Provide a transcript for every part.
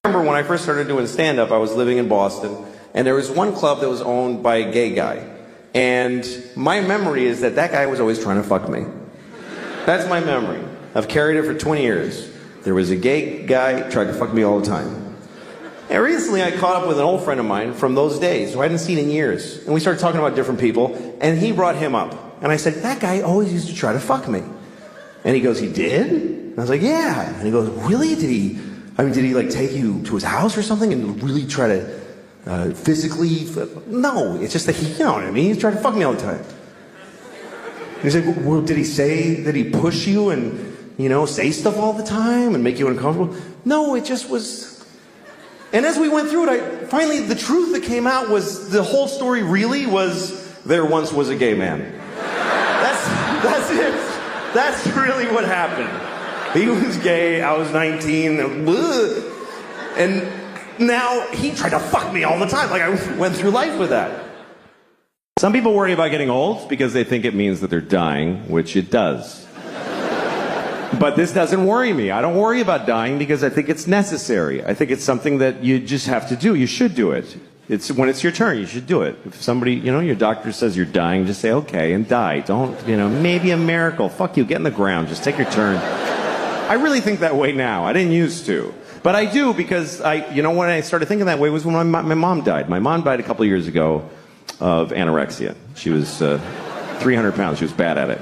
remember when I first started doing stand-up, I was living in Boston, and there was one club that was owned by a gay guy. And my memory is that that guy was always trying to fuck me. That's my memory. I've carried it for 20 years. There was a gay guy tried to fuck me all the time. And recently I caught up with an old friend of mine from those days who I hadn't seen in years. And we started talking about different people, and he brought him up. And I said, that guy always used to try to fuck me. And he goes, he did? And I was like, yeah. And he goes, really? Did he like take you to his house or something and really try to physically? No, it's just that he, you know what I mean? He's trying to fuck me all the time. And he's like, well, did he say that he push you and, you know, say stuff all the time and make you uncomfortable? No, it just was. And as we went through it, finally the truth that came out was the whole story really was there once was a gay man. That's it. That's really what happened. He was gay, I was 19, and now he tried to fuck me all the time. Like I went through life with that. Some people worry about getting old because they think it means that they're dying, which it does. But this doesn't worry me. I don't worry about dying because I think it's necessary. I think it's something that you just have to do. You should do it. It's when it's your turn, you should do it. If somebody, you know, your doctor says you're dying, just say, okay, and die. Don't, you know, maybe a miracle. Fuck you, get in the ground. Just take your turn. I really think that way now. I didn't used to. But I do because you know, when I started thinking that way was when my mom died. My mom died a couple of years ago of anorexia. She was 300 pounds. She was bad at it.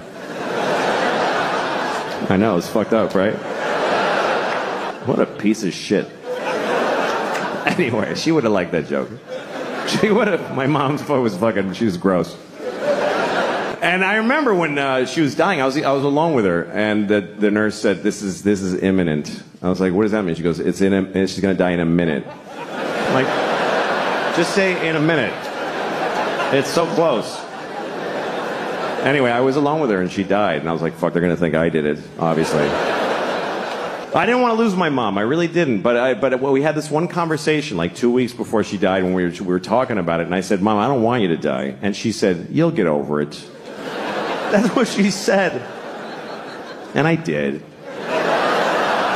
I know, it's fucked up, right? What a piece of shit. Anyway, she would have liked that joke. She would have. My mom was fucking, she was gross. And I remember when she was dying, I was alone with her, and the nurse said, this is imminent. I was like, what does that mean? She goes, she's gonna die in a minute. I'm like, just say in a minute. It's so close. Anyway, I was alone with her and she died, and I was like, fuck, they're gonna think I did it, obviously. I didn't want to lose my mom, I really didn't, but we had this one conversation like 2 weeks before she died when we were talking about it, and I said, Mom, I don't want you to die. And she said, you'll get over it. That's what she said. And I did.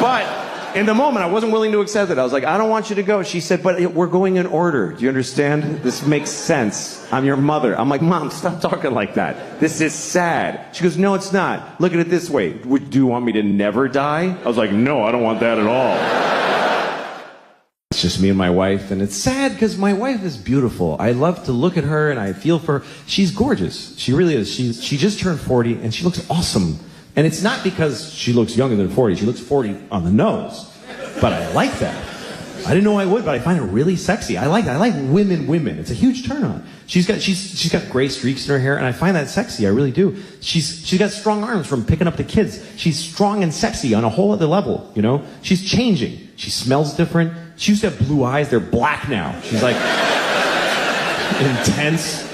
But in the moment, I wasn't willing to accept it. I was like, I don't want you to go. She said, but we're going in order. Do you understand? This makes sense. I'm your mother. I'm like, Mom, stop talking like that. This is sad. She goes, no, it's not. Look at it this way. Do you want me to never die? I was like, no, I don't want that at all. It's just me and my wife, and it's sad because my wife is beautiful. I love to look at her, and I feel for her. She's gorgeous. She really is. She just turned 40, and she looks awesome. And it's not because she looks younger than 40. She looks 40 on the nose. But I like that. I didn't know I would, but I find it really sexy. I like that. I like women. It's a huge turn on. She's got gray streaks in her hair, and I find that sexy. I really do. She's got strong arms from picking up the kids. She's strong and sexy on a whole other level, you know? She's changing. She smells different. She used to have blue eyes. They're black now. She's like intense,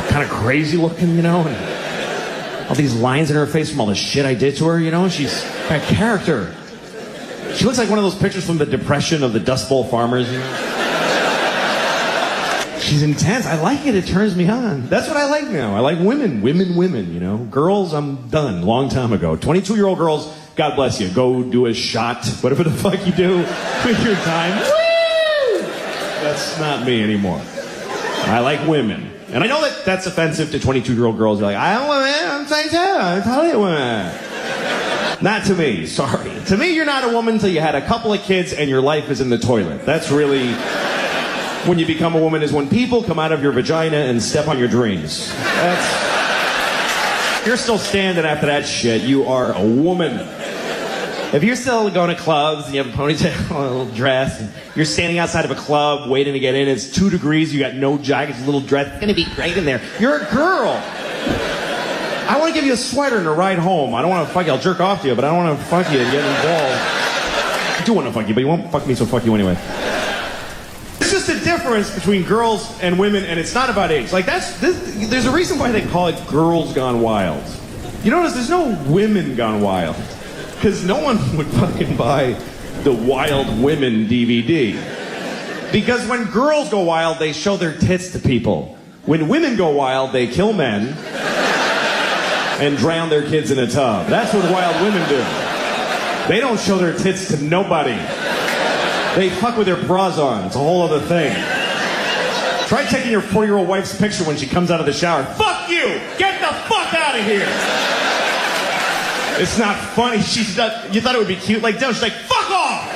kind of crazy looking, you know? And all these lines in her face from all the shit I did to her, you know? She's got character. She looks like one of those pictures from the Depression of the Dust Bowl farmers, you know? She's intense. I like it. It turns me on. That's what I like now. I like women, you know? Girls, I'm done. Long time ago. 22-year-old girls, God bless you. Go do a shot. Whatever the fuck you do with your time. Woo! That's not me anymore. I like women. And I know that that's offensive to 22-year-old girls. They're like, I don't want men. I'm 22. I'm totally a woman. Not to me, sorry. To me, you're not a woman until you had a couple of kids and your life is in the toilet. That's really when you become a woman, is when people come out of your vagina and step on your dreams. You're still standing after that shit. You are a woman. If you're still going to clubs and you have a ponytail and a little dress, and you're standing outside of a club waiting to get in, it's 2 degrees, you got no jacket, it's a little dress, it's going to be great in there. You're a girl. I want to give you a sweater and a ride home. I don't want to fuck you. I'll jerk off to you, but I don't want to fuck you and get involved. I do want to fuck you, but you won't fuck me, so fuck you anyway. It's just a difference between girls and women, and it's not about age. Like, there's a reason why they call it Girls Gone Wild. You notice there's no Women Gone Wild. Because no one would fucking buy the Wild Women DVD. Because when girls go wild, they show their tits to people. When women go wild, they kill men and drown their kids in a tub. That's what wild women do. They don't show their tits to nobody. They fuck with their bras on. It's a whole other thing. Try taking your 4-year-old wife's picture when she comes out of the shower. Fuck you! Get the fuck out of here! It's not funny. You thought it would be cute? Like, no, she's like, fuck off!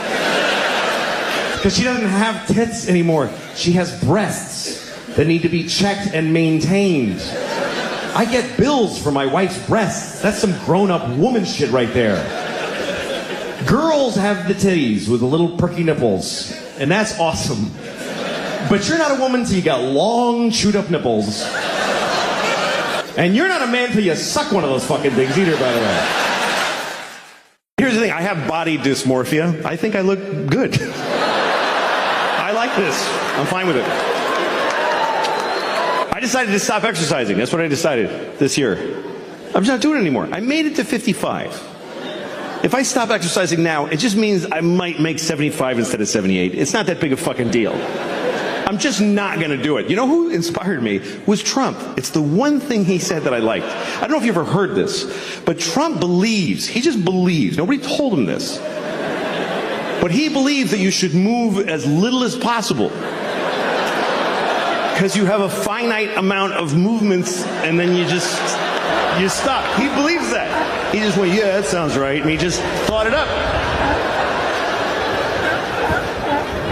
Because she doesn't have tits anymore. She has breasts that need to be checked and maintained. I get bills for my wife's breasts. That's some grown-up woman shit right there. Girls have the titties with the little perky nipples, and that's awesome. But you're not a woman till you got long, chewed-up nipples. And you're not a man till you suck one of those fucking things either, by the way. Here's the thing, I have body dysmorphia. I think I look good. I like this. I'm fine with it. I decided to stop exercising. That's what I decided this year. I'm just not doing it anymore. I made it to 55. If I stop exercising now, it just means I might make 75 instead of 78. It's not that big a fucking deal. I'm just not going to do it. You know who inspired me? Was Trump. It's the one thing he said that I liked. I don't know if you ever heard this, but Trump believes, he just believes, nobody told him this, but he believes that you should move as little as possible. Because you have a finite amount of movements and then you stop. He believes that. He just went, yeah, that sounds right. And he just thought it up.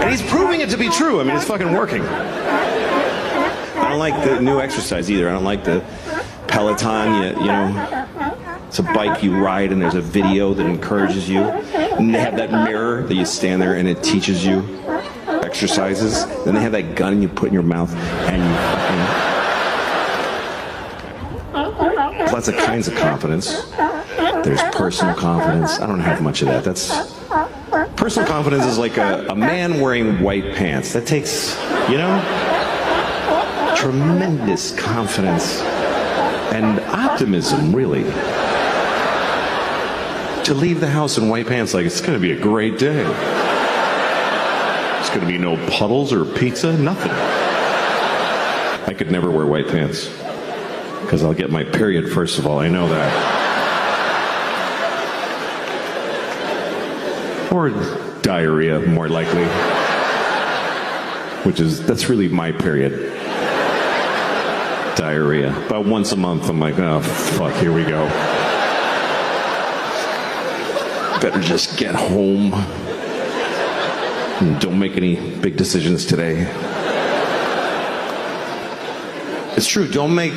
And he's proving it to be true. I mean, it's fucking working. I don't like the new exercise either. I don't like the Peloton. You know, it's a bike you ride and there's a video that encourages you. And they have that mirror that you stand there and it teaches you exercises. Then they have that gun you put in your mouth and you fucking... Lots of kinds of confidence. There's personal confidence. I don't have much of that. Personal confidence is like a man wearing white pants. That takes, you know, tremendous confidence and optimism, really. To leave the house in white pants like it's going to be a great day. There's going to be no puddles or pizza, nothing. I could never wear white pants. Because I'll get my period, first of all. I know that. Or diarrhea, more likely. That's really my period. Diarrhea. About once a month, I'm like, oh, fuck, here we go. Better just get home. And don't make any big decisions today. It's true, don't make...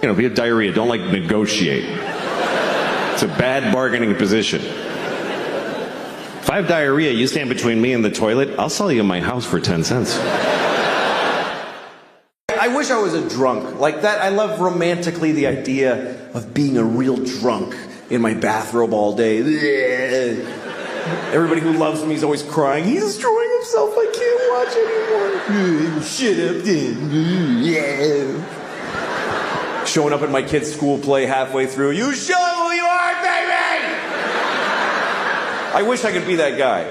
You know, if you have diarrhea, don't like negotiate. It's a bad bargaining position. If I have diarrhea, you stand between me and the toilet, I'll sell you my house for 10 cents. I wish I was a drunk. Like that, I love romantically the idea of being a real drunk in my bathrobe all day. Everybody who loves me is always crying. He's destroying himself. I can't watch anymore. Shut up, then. Showing up at my kid's school play halfway through. You show who you are, baby! I wish I could be that guy.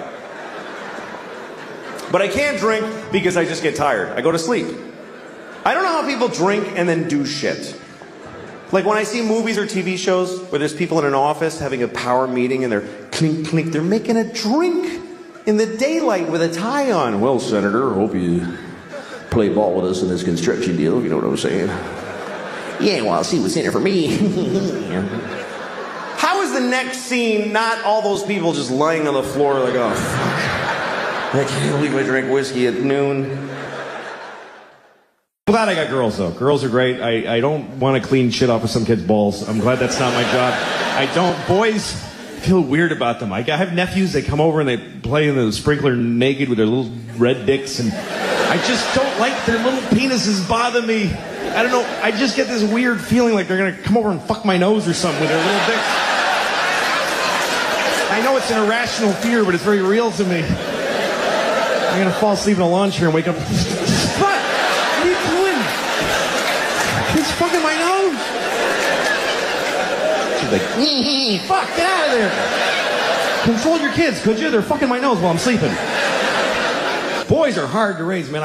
But I can't drink because I just get tired. I go to sleep. I don't know how people drink and then do shit. Like when I see movies or TV shows where there's people in an office having a power meeting and they're clink, clink, they're making a drink in the daylight with a tie on. Well, Senator, hope you play ball with us in this construction deal, if you know what I'm saying. Yeah, well, I'll see what's in it for me. How is the next scene not all those people just lying on the floor like, oh, fuck. I can't believe I drank whiskey at noon. I'm glad I got girls, though. Girls are great. I don't want to clean shit off of some kid's balls. I'm glad that's not my job. I don't. Boys feel weird about them. I have nephews, they come over and they play in the sprinkler naked with their little red dicks, and I just don't like their little penises bother me. I don't know, I just get this weird feeling like they're going to come over and fuck my nose or something with their little dicks. I know it's an irrational fear, but it's very real to me. I'm going to fall asleep in a lawn chair and wake up. What? What are you doing? He's fucking my nose. She's like, fuck, get out of there. Control your kids, could you? They're fucking my nose while I'm sleeping. Boys are hard to raise, man.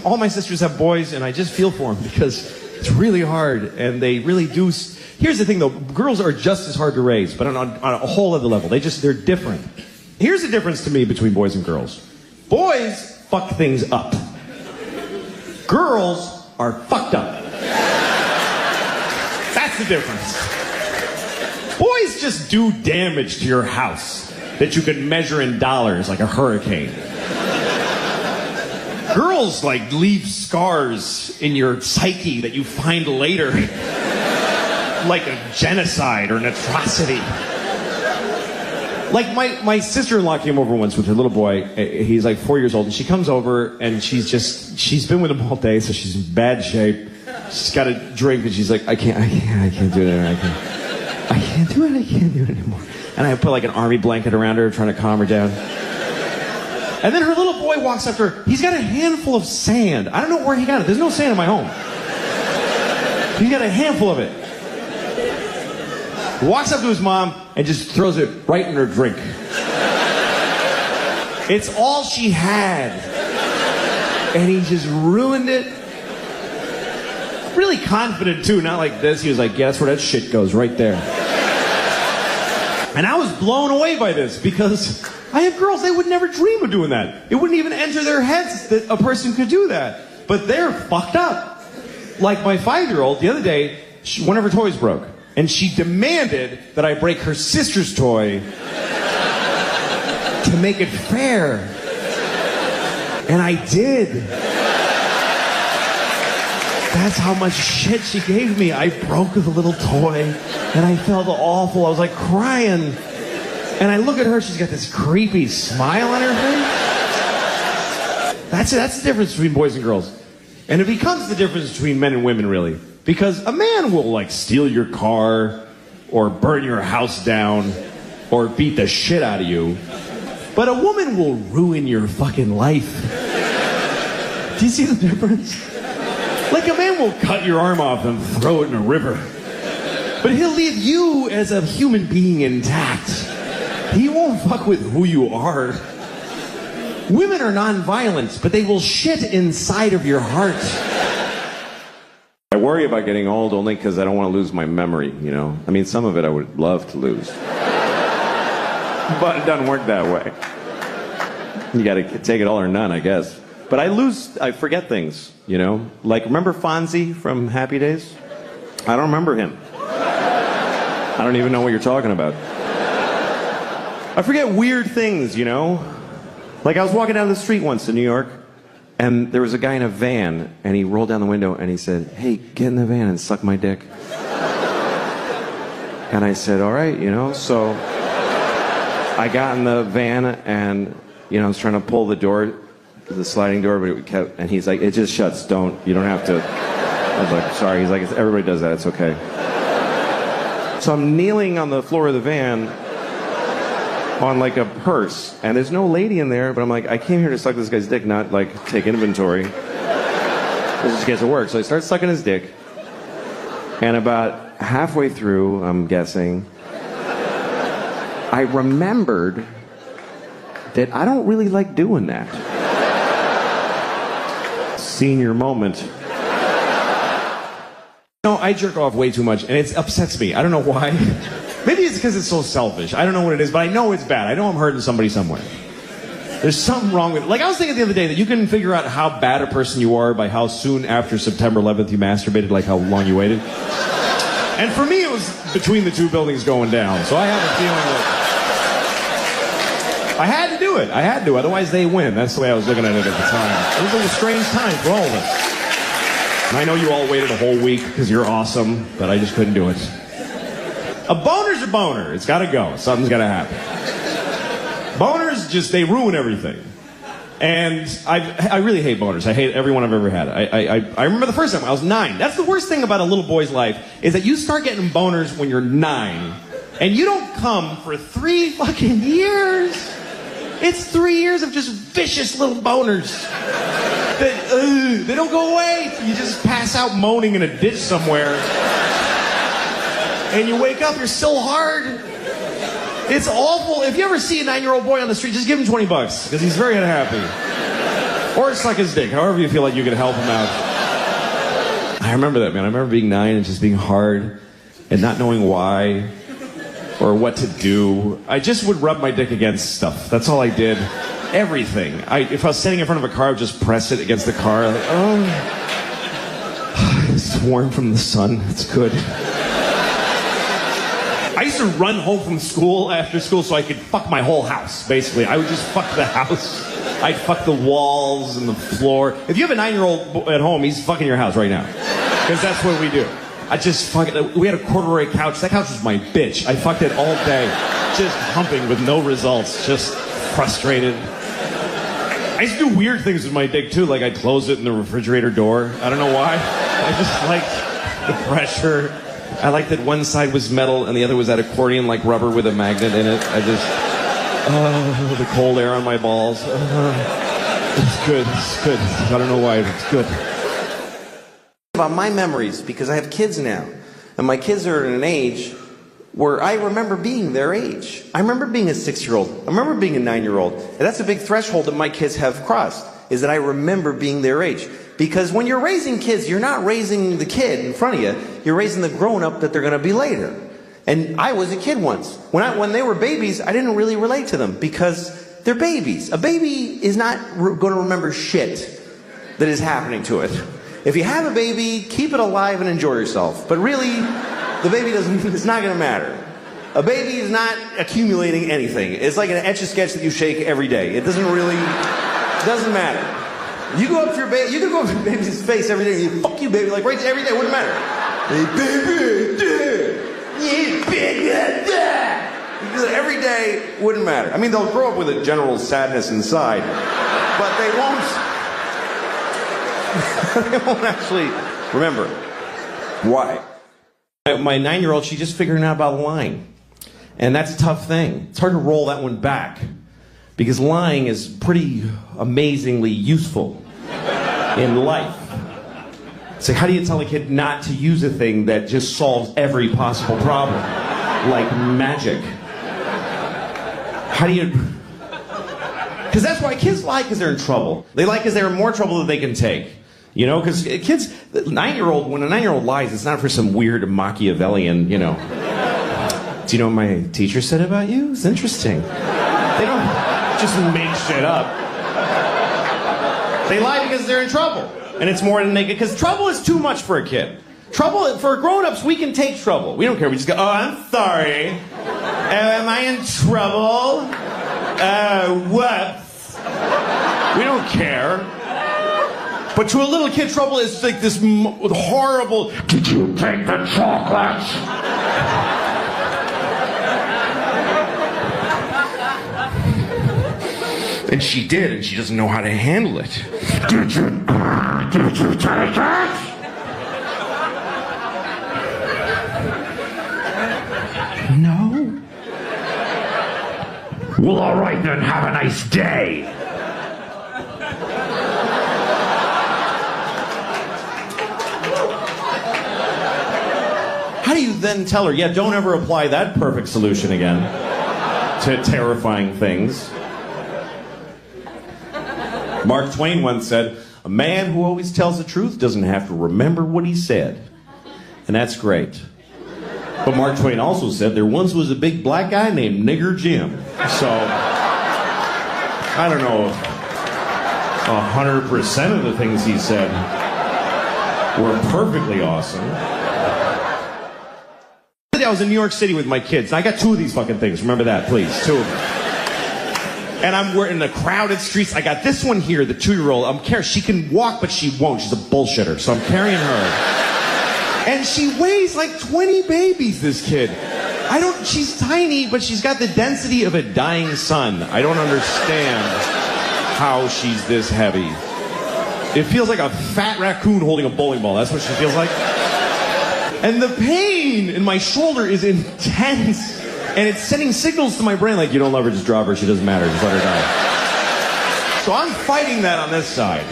All my sisters have boys, and I just feel for them because it's really hard, and they really do. Here's the thing, though. Girls are just as hard to raise, but on a whole other level. They're different. Here's the difference to me between boys and girls. Boys fuck things up. Girls are fucked up. That's the difference. Boys just do damage to your house that you can measure in dollars like a hurricane. Girls, like, leave scars in your psyche that you find later. Like a genocide or an atrocity. Like, my sister-in-law came over once with her little boy. He's like 4 years old, and she comes over, and she's been with him all day, so she's in bad shape. She's got a drink, and she's like, I can't do it anymore. I can't do it anymore. And I put like an army blanket around her, trying to calm her down. And then her little boy walks up to her. He's got a handful of sand. I don't know where he got it. There's no sand in my home. He's got a handful of it. Walks up to his mom and just throws it right in her drink. It's all she had. And he just ruined it. Really confident too, not like this. He was like, yeah, that's where that shit goes, right there. And I was blown away by this because I have girls, they would never dream of doing that. It wouldn't even enter their heads that a person could do that. But they're fucked up. Like my 5-year-old, the other day, one of her toys broke. And she demanded that I break her sister's toy to make it fair. And I did. That's how much shit she gave me. I broke the little toy, and I felt awful. I was like crying. And I look at her, she's got this creepy smile on her face. That's it. That's the difference between boys and girls. And it becomes the difference between men and women, really. Because a man will, like, steal your car, or burn your house down, or beat the shit out of you. But a woman will ruin your fucking life. Do you see the difference? Like, a man will cut your arm off and throw it in a river. But he'll leave you as a human being intact. He won't fuck with who you are. Women are non-violent, but they will shit inside of your heart. I worry about getting old only because I don't want to lose my memory, you know? I mean, some of it I would love to lose. But it doesn't work that way. You gotta take it all or none, I guess. But I forget things, you know? Like, remember Fonzie from Happy Days? I don't remember him. I don't even know what you're talking about. I forget weird things, you know? Like, I was walking down the street once in New York, and there was a guy in a van, and he rolled down the window and he said, hey, get in the van and suck my dick. And I said, all right, you know? So I got in the van and, you know, I was trying to pull the door, the sliding door, but it kept, and he's like, it just shuts, you don't have to. I was like, sorry. He's like, everybody does that, it's okay. So I'm kneeling on the floor of the van on like a purse, and there's no lady in there, but I'm like, I came here to suck this guy's dick, not like take inventory. This just gets to work. So I start sucking his dick, and about halfway through, I'm guessing, I remembered that I don't really like doing that. Senior moment. No, I jerk off way too much, and it upsets me. I don't know why. Maybe it's because it's so selfish. I don't know what it is, but I know it's bad. I know I'm hurting somebody somewhere. There's something wrong with it. Like, I was thinking the other day that you can figure out how bad a person you are by how soon after September 11th you masturbated, like how long you waited. And for me, it was between the two buildings going down. So I have a feeling that I had to do it. I had to, otherwise they win. That's the way I was looking at it at the time. It was a strange time for all of us. And I know you all waited a whole week because you're awesome, but I just couldn't do it. A boner's a boner. It's got to go. Something's got to happen. Boners just, they ruin everything. And I really hate boners. I hate every one I've ever had. I remember the first time, I was 9. That's the worst thing about a little boy's life, is that you start getting boners when you're 9. And you don't come for 3 fucking years. It's 3 years of just vicious little boners. They don't go away. You just pass out moaning in a ditch somewhere. And you wake up, you're so hard. It's awful. If you ever see a 9-year-old boy on the street, just give him $20, because he's very unhappy. Or suck his dick, however you feel like you can help him out. I remember that, man. I remember being 9 and just being hard and not knowing why or what to do. I just would rub my dick against stuff. That's all I did. Everything. If I was standing in front of a car, I would just press it against the car. Like, oh, it's warm from the sun. It's good. I used to run home from school after school so I could fuck my whole house, basically. I would just fuck the house. I'd fuck the walls and the floor. If you have a 9-year-old at home, he's fucking your house right now. Because that's what we do. I just fuck it. We had a corduroy couch. That couch was my bitch. I fucked it all day. Just humping with no results. Just frustrated. I used to do weird things with my dick too, like I'd close it in the refrigerator door. I don't know why. I just liked the pressure. I liked that one side was metal and the other was that accordion like rubber with a magnet in it. The cold air on my balls. It's good, it's good. I don't know why, it's good. About my memories, because I have kids now, and my kids are at an age where I remember being their age. I remember being a 6-year-old. I remember being a 9-year-old. And that's a big threshold that my kids have crossed, is that I remember being their age. Because when you're raising kids, you're not raising the kid in front of you. You're raising the grown-up that they're going to be later. And I was a kid once. When they were babies, I didn't really relate to them because they're babies. A baby is not going to remember shit that is happening to it. If you have a baby, keep it alive and enjoy yourself. But really, the baby it's not going to matter. A baby is not accumulating anything. It's like an Etch-a-Sketch that you shake every day. It doesn't matter. You go up to your baby, you can go up to your baby's face every day and you fuck you baby, like right every day, it wouldn't matter. Hey baby, yeah, baby, you do that every day, wouldn't matter. I mean, they'll grow up with a general sadness inside, but they won't actually remember. Why? My 9-year-old, she's just figuring out about lying. And that's a tough thing. It's hard to roll that one back. Because lying is pretty amazingly useful in life. So how do you tell a kid not to use a thing that just solves every possible problem? Like magic. How do you... Because that's why kids lie, because they're in trouble. They lie because they're in more trouble than they can take. You know, because kids, when a 9-year-old lies, it's not for some weird Machiavellian, you know. Do you know what my teacher said about you? It's interesting. They don't just make shit up. They lie because they're in trouble. And it's more than they get, because trouble is too much for a kid. Trouble, for grown-ups, we can take trouble. We don't care. We just go, oh, I'm sorry. Am I in trouble? Whoops. We don't care. But to a little kid, trouble is like this horrible, did you take the chocolate? And she did, and she doesn't know how to handle it. Did you take it? No. Well, all right then, have a nice day. How do you then tell her, yeah, don't ever apply that perfect solution again to terrifying things? Mark Twain once said, a man who always tells the truth doesn't have to remember what he said. And that's great. But Mark Twain also said there once was a big black guy named Nigger Jim. So, I don't know if 100% of the things he said were perfectly awesome. I was in New York City with my kids. I got 2 of these fucking things. Remember that, please. 2 of them. And we're in the crowded streets. I got this one here, the 2-year-old. She can walk, but she won't. She's a bullshitter. So I'm carrying her. And she weighs like 20 babies, this kid. She's tiny, but she's got the density of a dying sun. I don't understand how she's this heavy. It feels like a fat raccoon holding a bowling ball. That's what she feels like. And the pain in my shoulder is intense. And it's sending signals to my brain like, you don't love her, just drop her. She doesn't matter. Just let her die. So I'm fighting that on this side.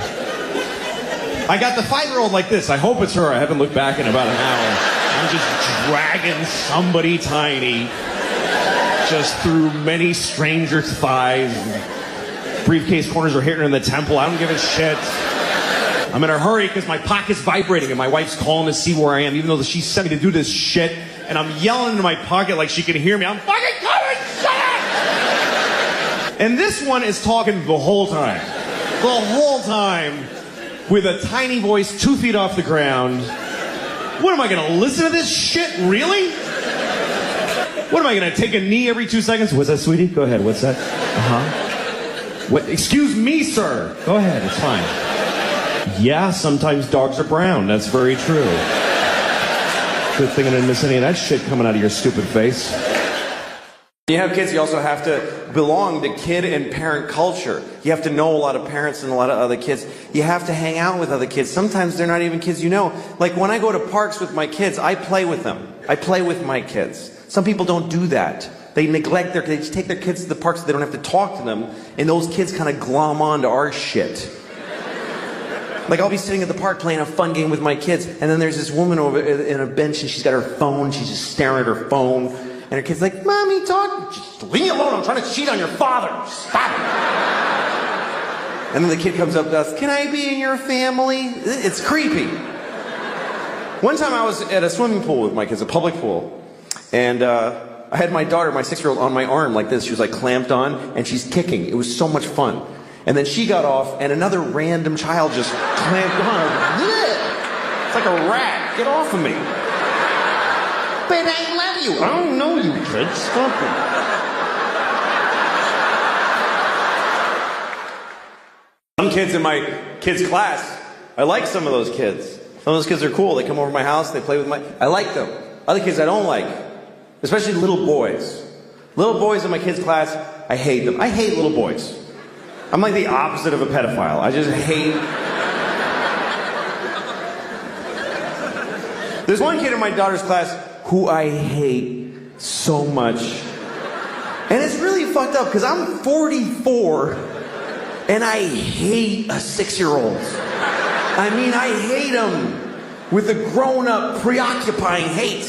I got the 5-year-old like this. I hope it's her. I haven't looked back in about an hour. I'm just dragging somebody tiny just through many strangers' thighs. Briefcase corners are hitting her in the temple. I don't give a shit. I'm in a hurry because my pocket's vibrating and my wife's calling to see where I am, even though she sent me to do this shit. And I'm yelling into my pocket like she can hear me. I'm fucking coming! Shut up! And this one is talking the whole time. The whole time. With a tiny voice 2 feet off the ground. What am I gonna listen to this shit? Really? What am I gonna take a knee every 2 seconds? What's that, sweetie? Go ahead. What's that? What? Excuse me, sir. Go ahead. It's fine. Yeah, sometimes dogs are brown. That's very true. Good thing I didn't miss any of that shit coming out of your stupid face. You have kids, you also have to belong to kid and parent culture. You have to know a lot of parents and a lot of other kids. You have to hang out with other kids. Sometimes they're not even kids you know. Like when I go to parks with my kids, I play with them. I play with my kids. Some people don't do that. They neglect they just take their kids to the parks so they don't have to talk to them, and those kids kind of glom on to our shit. Like I'll be sitting at the park playing a fun game with my kids, and then there's this woman over in a bench, and she's got her phone, she's just staring at her phone. And her kid's like, Mommy, talk. Just leave me alone. I'm trying to cheat on your father. Stop it. And then the kid comes up to us, can I be in your family? It's creepy. One time I was at a swimming pool with my kids, a public pool. And I had my daughter, my 6-year-old, on my arm like this. She was like clamped on, and she's kicking. It was so much fun. And then she got off, and another random child just clamped on her. It's like a rat. Get off of me. But I love you. I don't know you, kid. Stop it. Some kids in my kids' class, I like some of those kids. Some of those kids are cool. They come over to my house, they play with I like them. Other kids I don't like. Especially little boys. Little boys in my kids' class, I hate them. I hate little boys. I'm like the opposite of a pedophile. I just hate... There's one kid in my daughter's class who I hate so much. And it's really fucked up because I'm 44 and I hate a 6-year-old. I mean, I hate him with a grown-up, preoccupying hate.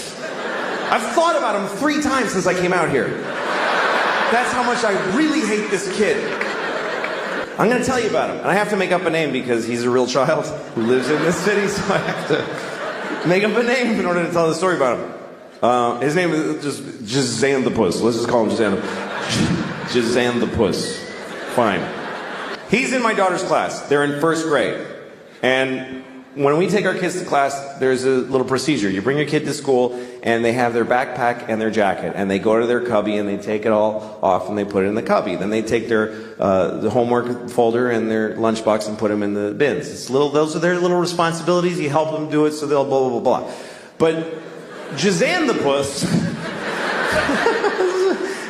I've thought about him 3 times since I came out here. That's how much I really hate this kid. I'm going to tell you about him. And I have to make up a name because he's a real child who lives in this city, so I have to make up a name in order to tell the story about him. His name is just Zan the Puss. Let's just call him Zan the Puss. Fine. He's in my daughter's class. They're in 1st grade. And when we take our kids to class, there's a little procedure. You bring your kid to school, and they have their backpack and their jacket, and they go to their cubby, and they take it all off, and they put it in the cubby. Then they take their the homework folder and their lunchbox and put them in the bins. Those are their little responsibilities. You help them do it, so they'll blah, blah, blah, blah. But Jazan the Puss,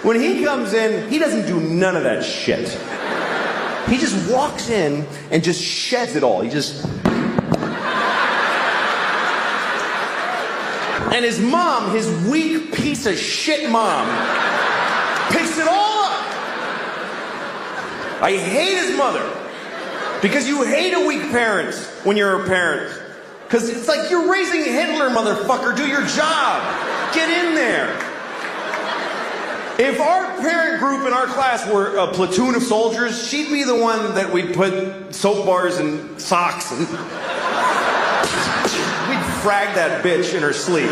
when he comes in, he doesn't do none of that shit. He just walks in and just sheds it all. He just... And his mom, his weak piece of shit mom, picks it all up. I hate his mother. Because you hate a weak parent when you're a parent. Because it's like you're raising Hitler, motherfucker. Do your job. Get in there. If our parent group in our class were a platoon of soldiers, she'd be the one that we'd put soap bars and socks and... We'd frag that bitch in her sleep.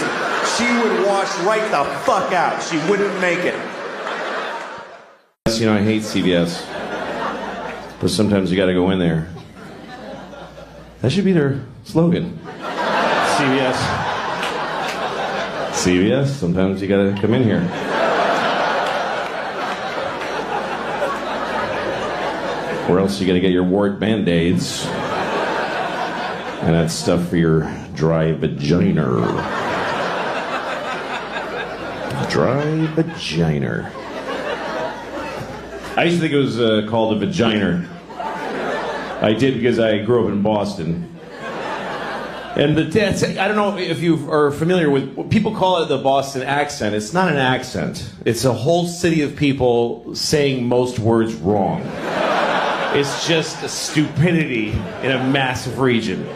She would wash right the fuck out. She wouldn't make it. You know, I hate CVS. But sometimes you gotta go in there. That should be their slogan. CVS. CVS, sometimes you gotta come in here. Or else you gotta get your wart Band-Aids. And that stuff for your dry vagina. Dry vagina. I used to think it was called a vagina. I did because I grew up in Boston. And I don't know if you are familiar with, people call it the Boston accent. It's not an accent. It's a whole city of people saying most words wrong. It's just a stupidity in a massive region.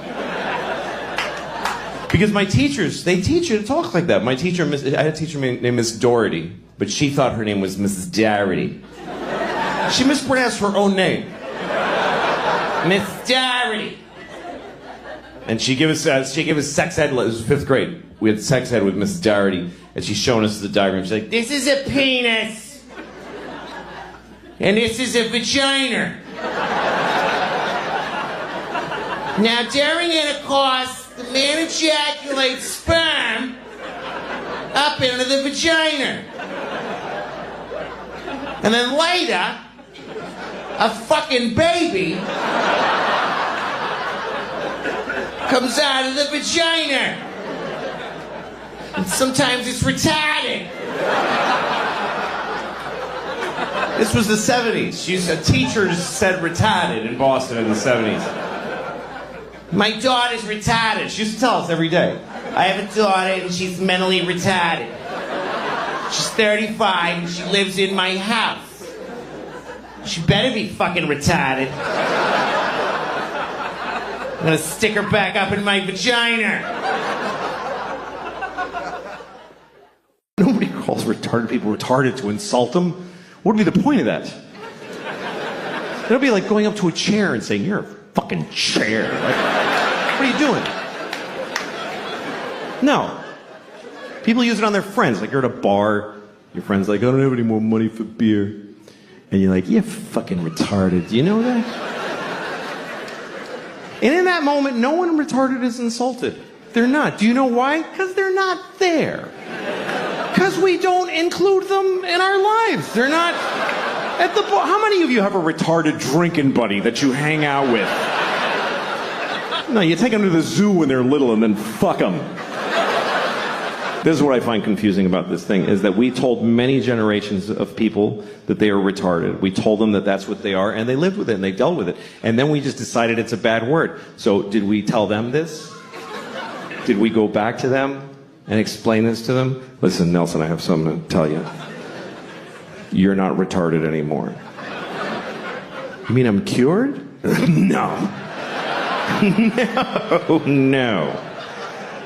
Because my teachers, they teach you to talk like that. My teacher, I had a teacher named Miss Doherty, but she thought her name was Mrs. Doherty. She mispronounced her own name. Miss Doherty. And she gave us sex ed. It was 5th grade. We had sex ed with Mrs. Doherty, and she's showing us the diagram. She's like, "This is a penis." And this is a vagina. Now, during intercourse, the man ejaculates sperm up into the vagina. And then later, a fucking baby comes out of the vagina. And sometimes it's retarded. This was the 70s. A teacher said retarded in Boston in the 70s. My daughter's retarded. She used to tell us every day. I have a daughter and she's mentally retarded. She's 35 and she lives in my house. She better be fucking retarded. I'm gonna stick her back up in my vagina. Nobody calls retarded people retarded to insult them. What would be the point of that? It'll be like going up to a chair and saying, "You're a fucking chair." Like, what are you doing? No. People use it on their friends. Like, you're at a bar, your friend's like, "I don't have any more money for beer." And you're like, "You're fucking retarded." Do you know that? And in that moment, no one retarded is insulted. They're not. Do you know why? Because they're not there. Because we don't include them in our lives. They're not at the bar. How many of you have a retarded drinking buddy that you hang out with? No, you take them to the zoo when they're little and then fuck them. This is what I find confusing about this thing, is that we told many generations of people that they are retarded. We told them that that's what they are, and they lived with it, and they dealt with it. And then we just decided it's a bad word. So did we tell them this? Did we go back to them and explain this to them? Listen, Nelson, I have something to tell you. You're not retarded anymore. You mean I'm cured? No.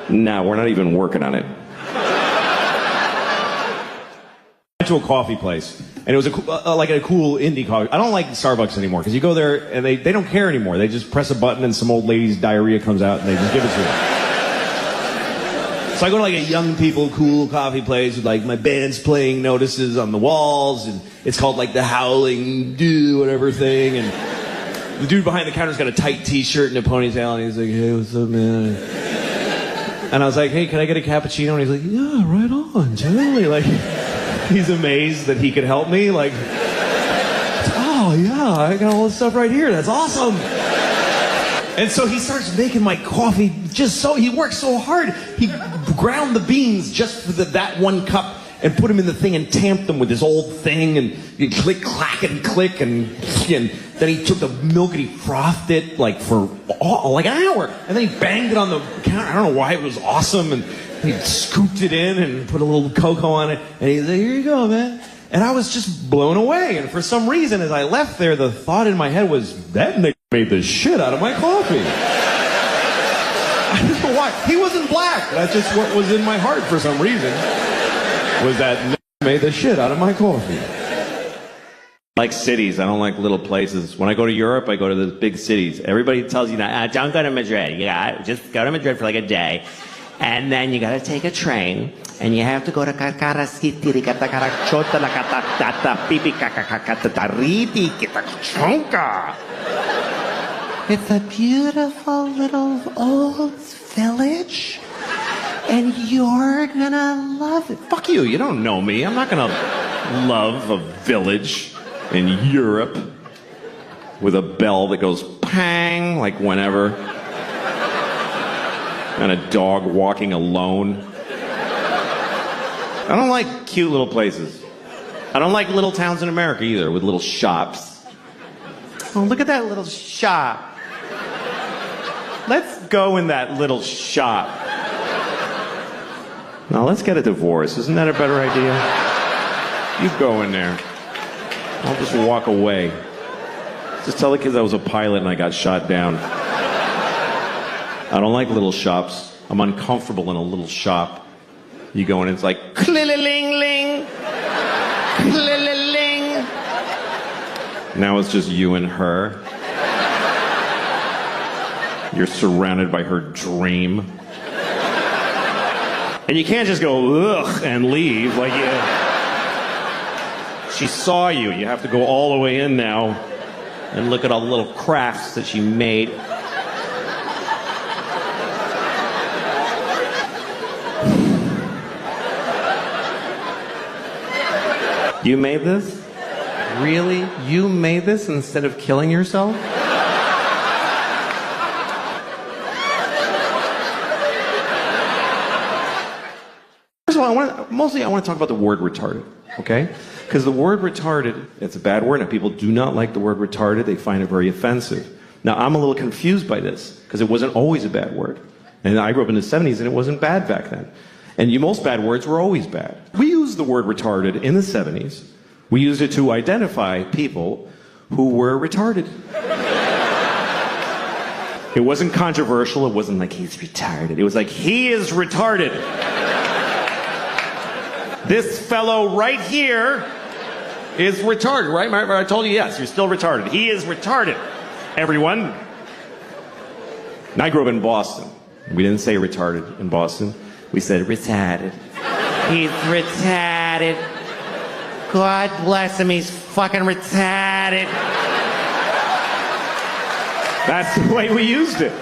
No, we're not even working on it. To a coffee place, and it was like a cool indie coffee. I don't like Starbucks anymore because you go there and they don't care anymore. They just press a button and some old lady's diarrhea comes out and they just give it to you. So I go to like a young people cool coffee place with like my band's playing notices on the walls, and it's called like the Howling Dew whatever thing, and the dude behind the counter's got a tight t-shirt and a ponytail, and he's like, "Hey, what's up, man?" And I was like, "Hey, can I get a cappuccino?" And he's like, "Yeah, right on, totally." Like, he's amazed that he could help me. Like, "Oh yeah, I got all this stuff right here. That's awesome." And so he starts making my coffee he works so hard. He ground the beans just for that one cup and put them in the thing and tamped them with this old thing, and you click, clack, and click, and then he took the milk and he frothed it like for like an hour, and then he banged it on the counter. I don't know why, it was awesome, and he scooped it in and put a little cocoa on it, and he's like, "Here you go, man." And I was just blown away, and for some reason, as I left there, the thought in my head was, that nigga made the shit out of my coffee. I don't know why. He wasn't black. That's just what was in my heart for some reason, was that nigga made the shit out of my coffee. I like cities. I don't like little places. When I go to Europe, I go to the big cities. Everybody tells you, don't go to Madrid. Yeah, just go to Madrid for like a day. And then you gotta take a train, and you have to go to It's a beautiful little old village, and you're gonna love it. Fuck you, you don't know me. I'm not gonna love a village in Europe with a bell that goes pang, like whenever. And a dog walking alone. I don't like cute little places. I don't like little towns in America either, with little shops. Oh, look at that little shop. Let's go in that little shop. Now let's get a divorce. Isn't that a better idea? You go in there. I'll just walk away. Just tell the kids I was a pilot and I got shot down. I don't like little shops. I'm uncomfortable in a little shop. You go in and it's like, clill-a-ling-ling, clill-a-ling. Now it's just you and her. You're surrounded by her dream. And you can't just go, ugh, and leave. Like, She saw you. You have to go all the way in now and look at all the little crafts that she made. You made this? Really? You made this instead of killing yourself? First of all, I want to talk about the word retarded, okay? Because the word retarded, it's a bad word, and people do not like the word retarded. They find it very offensive. Now, I'm a little confused by this, because it wasn't always a bad word. And I grew up in the 70s, and it wasn't bad back then. And most bad words were always bad. We used the word retarded in the 70s. We used it to identify people who were retarded. It wasn't controversial. It wasn't like, he's retarded. It was like, he is retarded. This fellow right here is retarded, right? I told you, yes, you're still retarded. He is retarded, everyone. And I grew up in Boston. We didn't say retarded in Boston. We said retarded. He's retarded. God bless him, he's fucking retarded. That's the way we used it.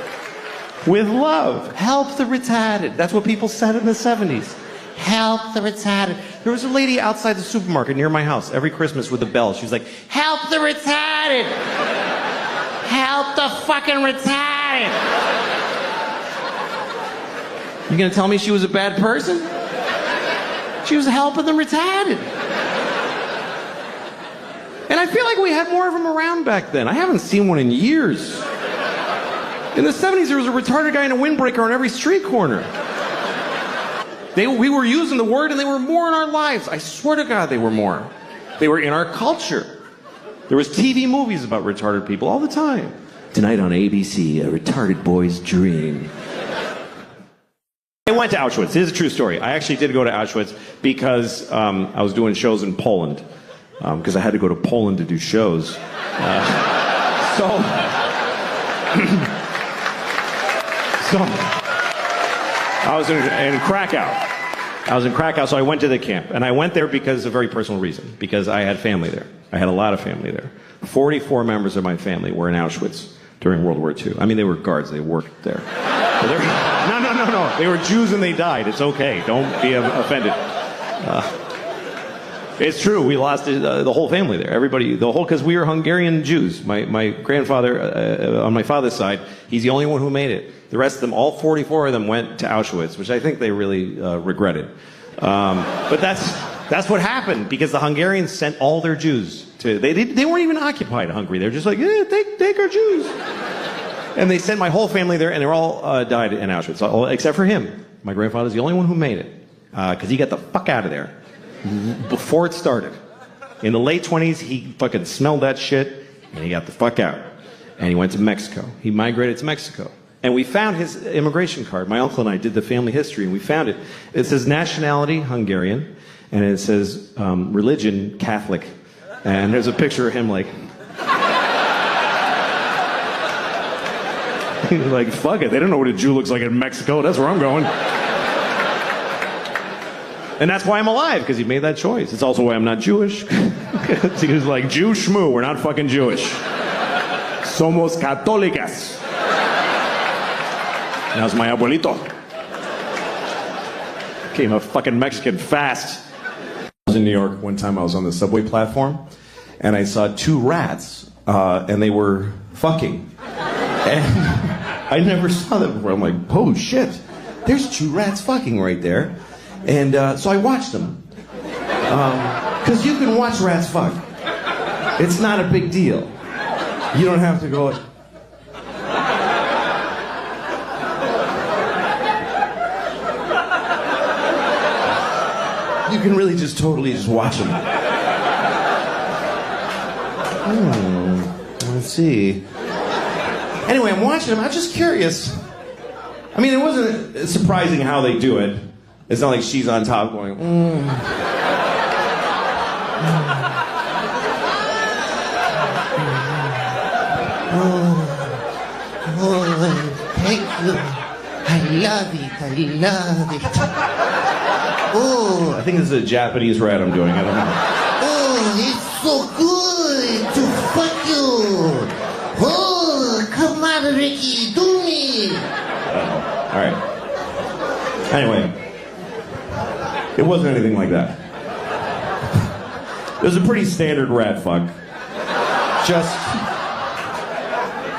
With love. Help the retarded. That's what people said in the 70s. Help the retarded. There was a lady outside the supermarket near my house every Christmas with a bell. She was like, help the retarded. Help the fucking retarded. You gonna tell me she was a bad person? She was helping the retarded. And I feel like we had more of them around back then. I haven't seen one in years. In the 70s, there was a retarded guy in a windbreaker on every street corner. We were using the word, and they were more in our lives. I swear to God, they were more. They were in our culture. There was TV movies about retarded people all the time. Tonight on ABC, a retarded boy's dream. I went to Auschwitz. This is a true story. I actually did go to Auschwitz because I was doing shows in Poland. Because I had to go to Poland to do shows. So I was in Krakow. So I went to the camp. And I went there because of a very personal reason. Because I had family there. I had a lot of family there. 44 members of my family were in Auschwitz during World War II. I mean, they were guards. They worked there. No. They were Jews and they died. It's okay. Don't be offended. It's true. We lost the whole family there. Everybody, because we were Hungarian Jews. My grandfather, on my father's side, he's the only one who made it. The rest of them, all 44 of them, went to Auschwitz, which I think they really regretted. But that's what happened, because the Hungarians sent all their Jews to. They weren't even occupied Hungary. They're just like, yeah, take our Jews. And they sent my whole family there, and they all died in Auschwitz, except for him. My grandfather's the only one who made it, because he got the fuck out of there before it started. In the late 20s, he fucking smelled that shit, and he got the fuck out. And he went to Mexico. He migrated to Mexico. And we found his immigration card. My uncle and I did the family history, and we found it. It says nationality, Hungarian, and it says religion, Catholic. And there's a picture of him like... like, fuck it. They don't know what a Jew looks like in Mexico. That's where I'm going. And that's why I'm alive, because he made that choice. It's also why I'm not Jewish. He was like, Jew schmoo, we're not fucking Jewish. Somos católicas. And that was my abuelito. Became a fucking Mexican fast. I was in New York one time. I was on the subway platform, and I saw two rats, and they were fucking. And I never saw them before. I'm like, oh shit, there's two rats fucking right there. And so I watched them. Because you can watch rats fuck. It's not a big deal. You don't have to go... You can really just totally just watch them. Let's see. Anyway, I'm watching them. I'm just curious. I mean, it wasn't surprising how they do it. It's not like she's on top going, Thank you. I love it. I think this is a Japanese rat I'm doing. I don't know. Oh, it's so good to fuck you. Oh, come on, Ricky, do me. All right. Anyway, it wasn't anything like that. It was a pretty standard rat fuck. Just,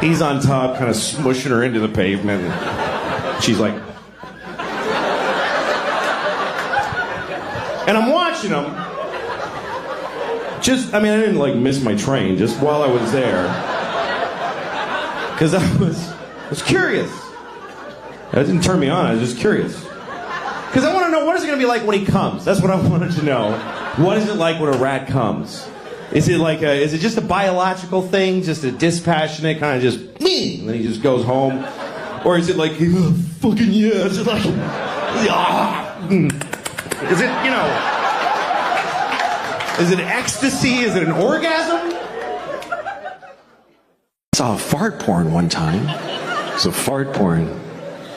he's on top, kind of smushing her into the pavement. She's like, and I'm watching him. I didn't like miss my train, just while I was there. Because I was curious. That didn't turn me on, I was just curious. Because I want to know, what is it going to be like when he comes? That's what I wanted to know. What is it like when a rat comes? Is it just a biological thing, just a dispassionate kind of just me, and then he just goes home? Or is it like, fucking yeah, is it like, is it, is it ecstasy? Is it an orgasm? I saw a fart porn one time. It's a fart porn.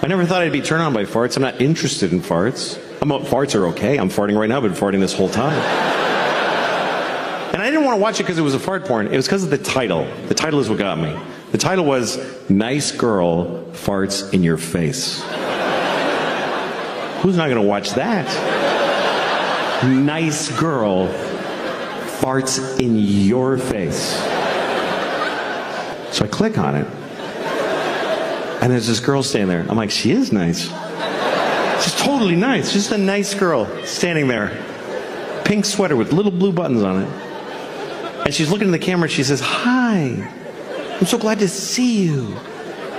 I never thought I'd be turned on by farts. I'm not interested in farts. Farts are okay. I'm farting right now. I've been farting this whole time. And I didn't want to watch it because it was a fart porn. It was because of the title. The title is what got me. The title was, Nice Girl Farts in Your Face. Who's not going to watch that? Nice girl farts in your face. So I click on it. And there's this girl standing there. I'm like, she is nice. She's totally nice. Just a nice girl standing there. Pink sweater with little blue buttons on it. And she's looking at the camera and she says, hi. I'm so glad to see you.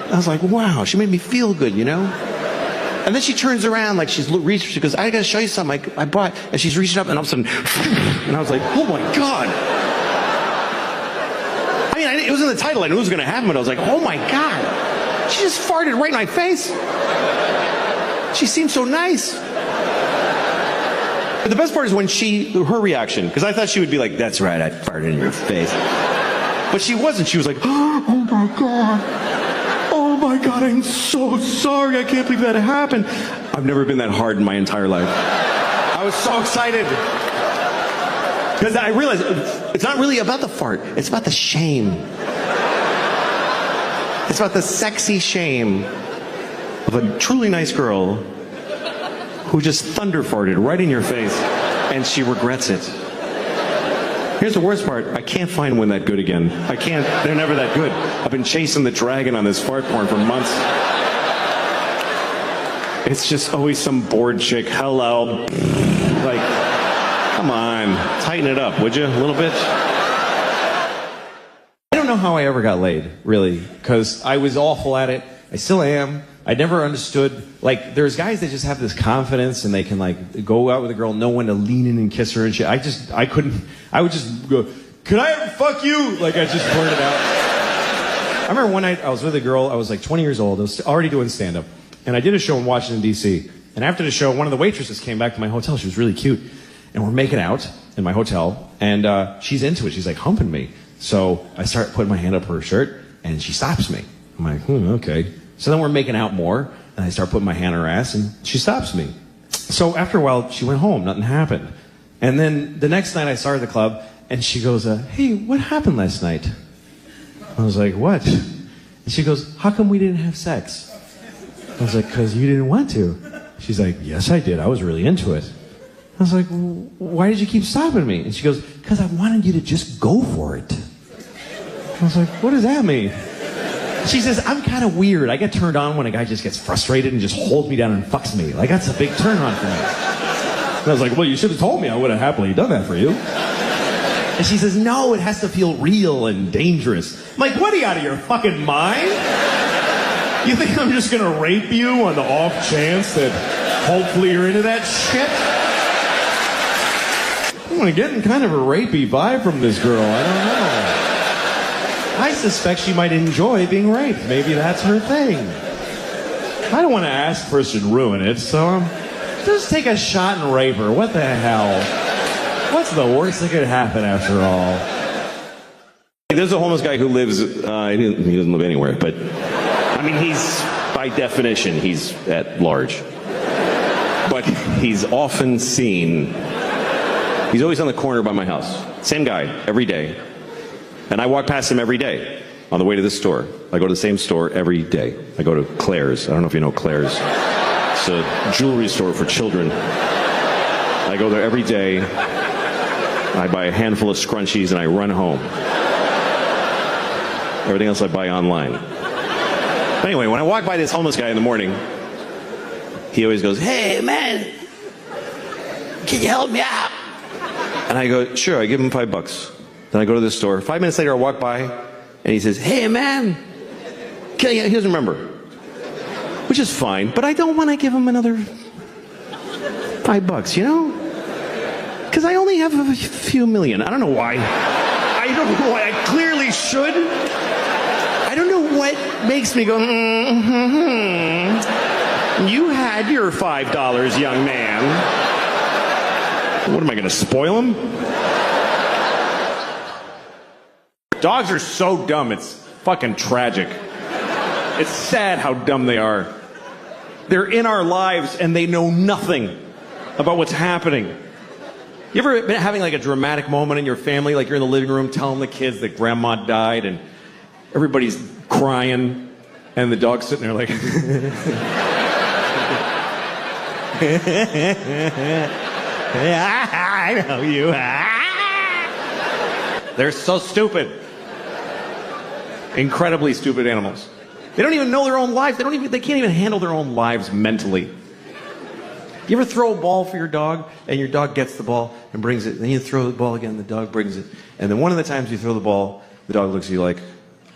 I was like, wow, she made me feel good, And then she turns around like she's reached, she goes, I gotta show you something I bought. And she's reaching up and all of a sudden, and I was like, oh my God. It was in the title. I knew it was gonna happen, but I was like, oh my God. She just farted right in my face. She seemed so nice. But the best part is when her reaction, because I thought she would be like, that's right, I farted in your face. But she wasn't. She was like, oh my God. Oh my God, I'm so sorry. I can't believe that happened. I've never been that hard in my entire life. I was so excited. Because I realized it's not really about the fart. It's about the shame. It's about the sexy shame of a truly nice girl who just thunder farted right in your face, and she regrets it. Here's the worst part. I can't find one that good again. I can't. They're never that good. I've been chasing the dragon on this fart porn for months. It's just always some bored chick. Hello. Like, come on. Tighten it up, would you? A little bit? I don't know how I ever got laid, really, because I was awful at it. I still am. I never understood, like, there's guys that just have this confidence and they can, like, go out with a girl, know when to lean in and kiss her and shit. I couldn't, I would just go, can I ever fuck you? Like, I just blurted out. I remember one night I was with a girl, I was like 20 years old, I was already doing stand-up, and I did a show in Washington, D.C., and after the show, one of the waitresses came back to my hotel. She was really cute, and we're making out in my hotel, and she's into it. She's, like, humping me. So I start putting my hand up her shirt, and she stops me. I'm like, okay. So then we're making out more, and I start putting my hand on her ass, and she stops me. So after a while, she went home. Nothing happened. And then the next night I saw her at the club, and she goes, hey, what happened last night? I was like, what? And she goes, how come we didn't have sex? I was like, because you didn't want to. She's like, yes, I did. I was really into it. I was like, why did you keep stopping me? And she goes, because I wanted you to just go for it. I was like, what does that mean? She says, I'm kind of weird. I get turned on when a guy just gets frustrated and just holds me down and fucks me. Like, that's a big turn on for me. And I was like, well, you should have told me. I would have happily done that for you. And she says, no, it has to feel real and dangerous. I'm like, what, are you out of your fucking mind? You think I'm just going to rape you on the off chance that hopefully you're into that shit? I'm getting kind of a rapey vibe from this girl. I don't know. I suspect she might enjoy being raped. Maybe that's her thing. I don't want to ask first and ruin it, so just take a shot and rape her. What the hell? What's the worst that could happen after all? There's a homeless guy who lives, he doesn't live anywhere, but, I mean, he's, by definition, he's at large. But he's often seen, he's always on the corner by my house. Same guy, every day. And I walk past him every day on the way to the store. I go to the same store every day. I go to Claire's. I don't know if you know Claire's. It's a jewelry store for children. I go there every day. I buy a handful of scrunchies and I run home. Everything else I buy online. But anyway, when I walk by this homeless guy in the morning, he always goes, "Hey, man, can you help me out?" And I go, "Sure," I give him $5. Then I go to the store. 5 minutes later, I walk by, and he says, "Hey, man, he doesn't remember." Which is fine, but I don't want to give him another $5, you know? Because I only have a few million. I don't know why. I don't know why. I clearly should. I don't know what makes me go, You had your $5, young man. What am I going to spoil him? Dogs are so dumb, it's fucking tragic. It's sad how dumb they are. They're in our lives and they know nothing about what's happening. You ever been having like a dramatic moment in your family, like you're in the living room telling the kids that grandma died and everybody's crying and the dog's sitting there like... I know you. They're so stupid. Incredibly stupid animals. They don't even know their own lives. They can't even handle their own lives mentally. You ever throw a ball for your dog and your dog gets the ball and brings it, and then you throw the ball again, the dog brings it, and then one of the times you throw the ball, the dog looks at you like,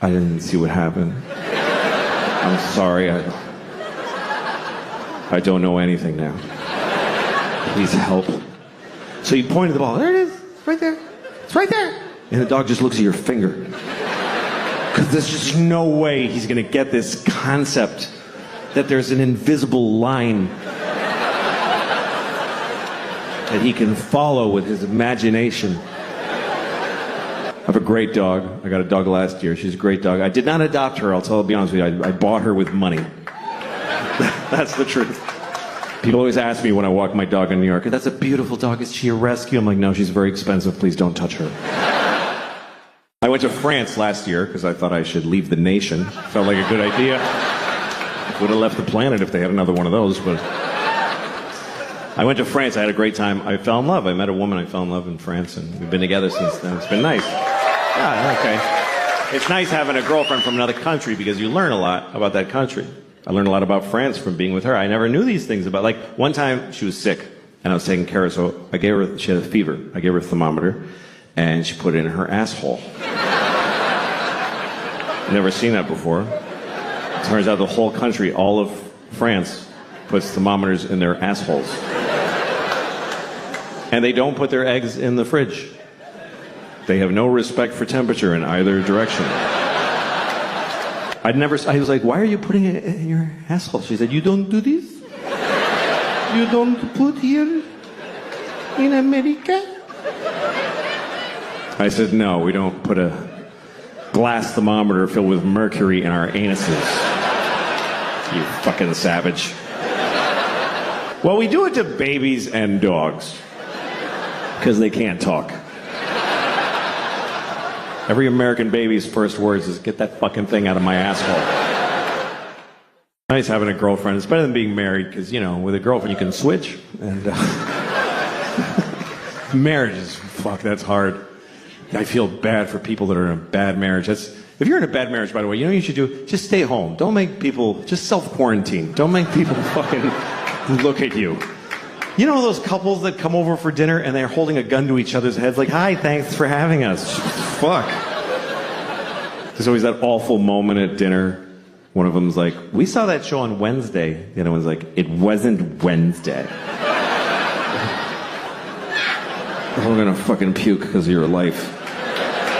"I didn't see what happened. I'm sorry. I don't know anything now. Please help." So you point at the ball. "There it is. It's right there. It's right there." And the dog just looks at your finger. Because there's just no way he's going to get this concept that there's an invisible line that he can follow with his imagination. I have a great dog. I got a dog last year. She's a great dog. I did not adopt her. I'll be honest with you. I bought her with money. That's the truth. People always ask me when I walk my dog in New York, "That's a beautiful dog. Is she a rescue?" I'm like, "No, she's very expensive. Please don't touch her." I went to France last year because I thought I should leave the nation. Felt like a good idea. Would have left the planet if they had another one of those, but... I went to France. I had a great time. I fell in love. I met a woman. I fell in love in France, and we've been together since then. It's been nice. Yeah, okay. It's nice having a girlfriend from another country because you learn a lot about that country. I learned a lot about France from being with her. I never knew these things about, like, one time she was sick, and I was taking care of her, so she had a fever. I gave her a thermometer, and she put it in her asshole. Never seen that before. Turns out the whole country, all of France, puts thermometers in their assholes. And they don't put their eggs in the fridge. They have no respect for temperature in either direction. I was like, "Why are you putting it in your asshole?" She said, "You don't do this? You don't put here in America?" I said, "No, we don't put a glass thermometer filled with mercury in our anuses. You fucking savage." Well, we do it to babies and dogs. Because they can't talk. Every American baby's first words is, "Get that fucking thing out of my asshole." Nice having a girlfriend. It's better than being married, because, you know, with a girlfriend you can switch. And marriage is, fuck, that's hard. I feel bad for people that are in a bad marriage. If you're in a bad marriage, by the way, you know what you should do? Just stay home. Don't make people, just self-quarantine. Don't make people fucking look at you. You know those couples that come over for dinner and they're holding a gun to each other's heads like, "Hi, thanks for having us." Fuck. There's always that awful moment at dinner. One of them's like, "We saw that show on Wednesday." The other one's like, "It wasn't Wednesday." We're gonna fucking puke because of your life.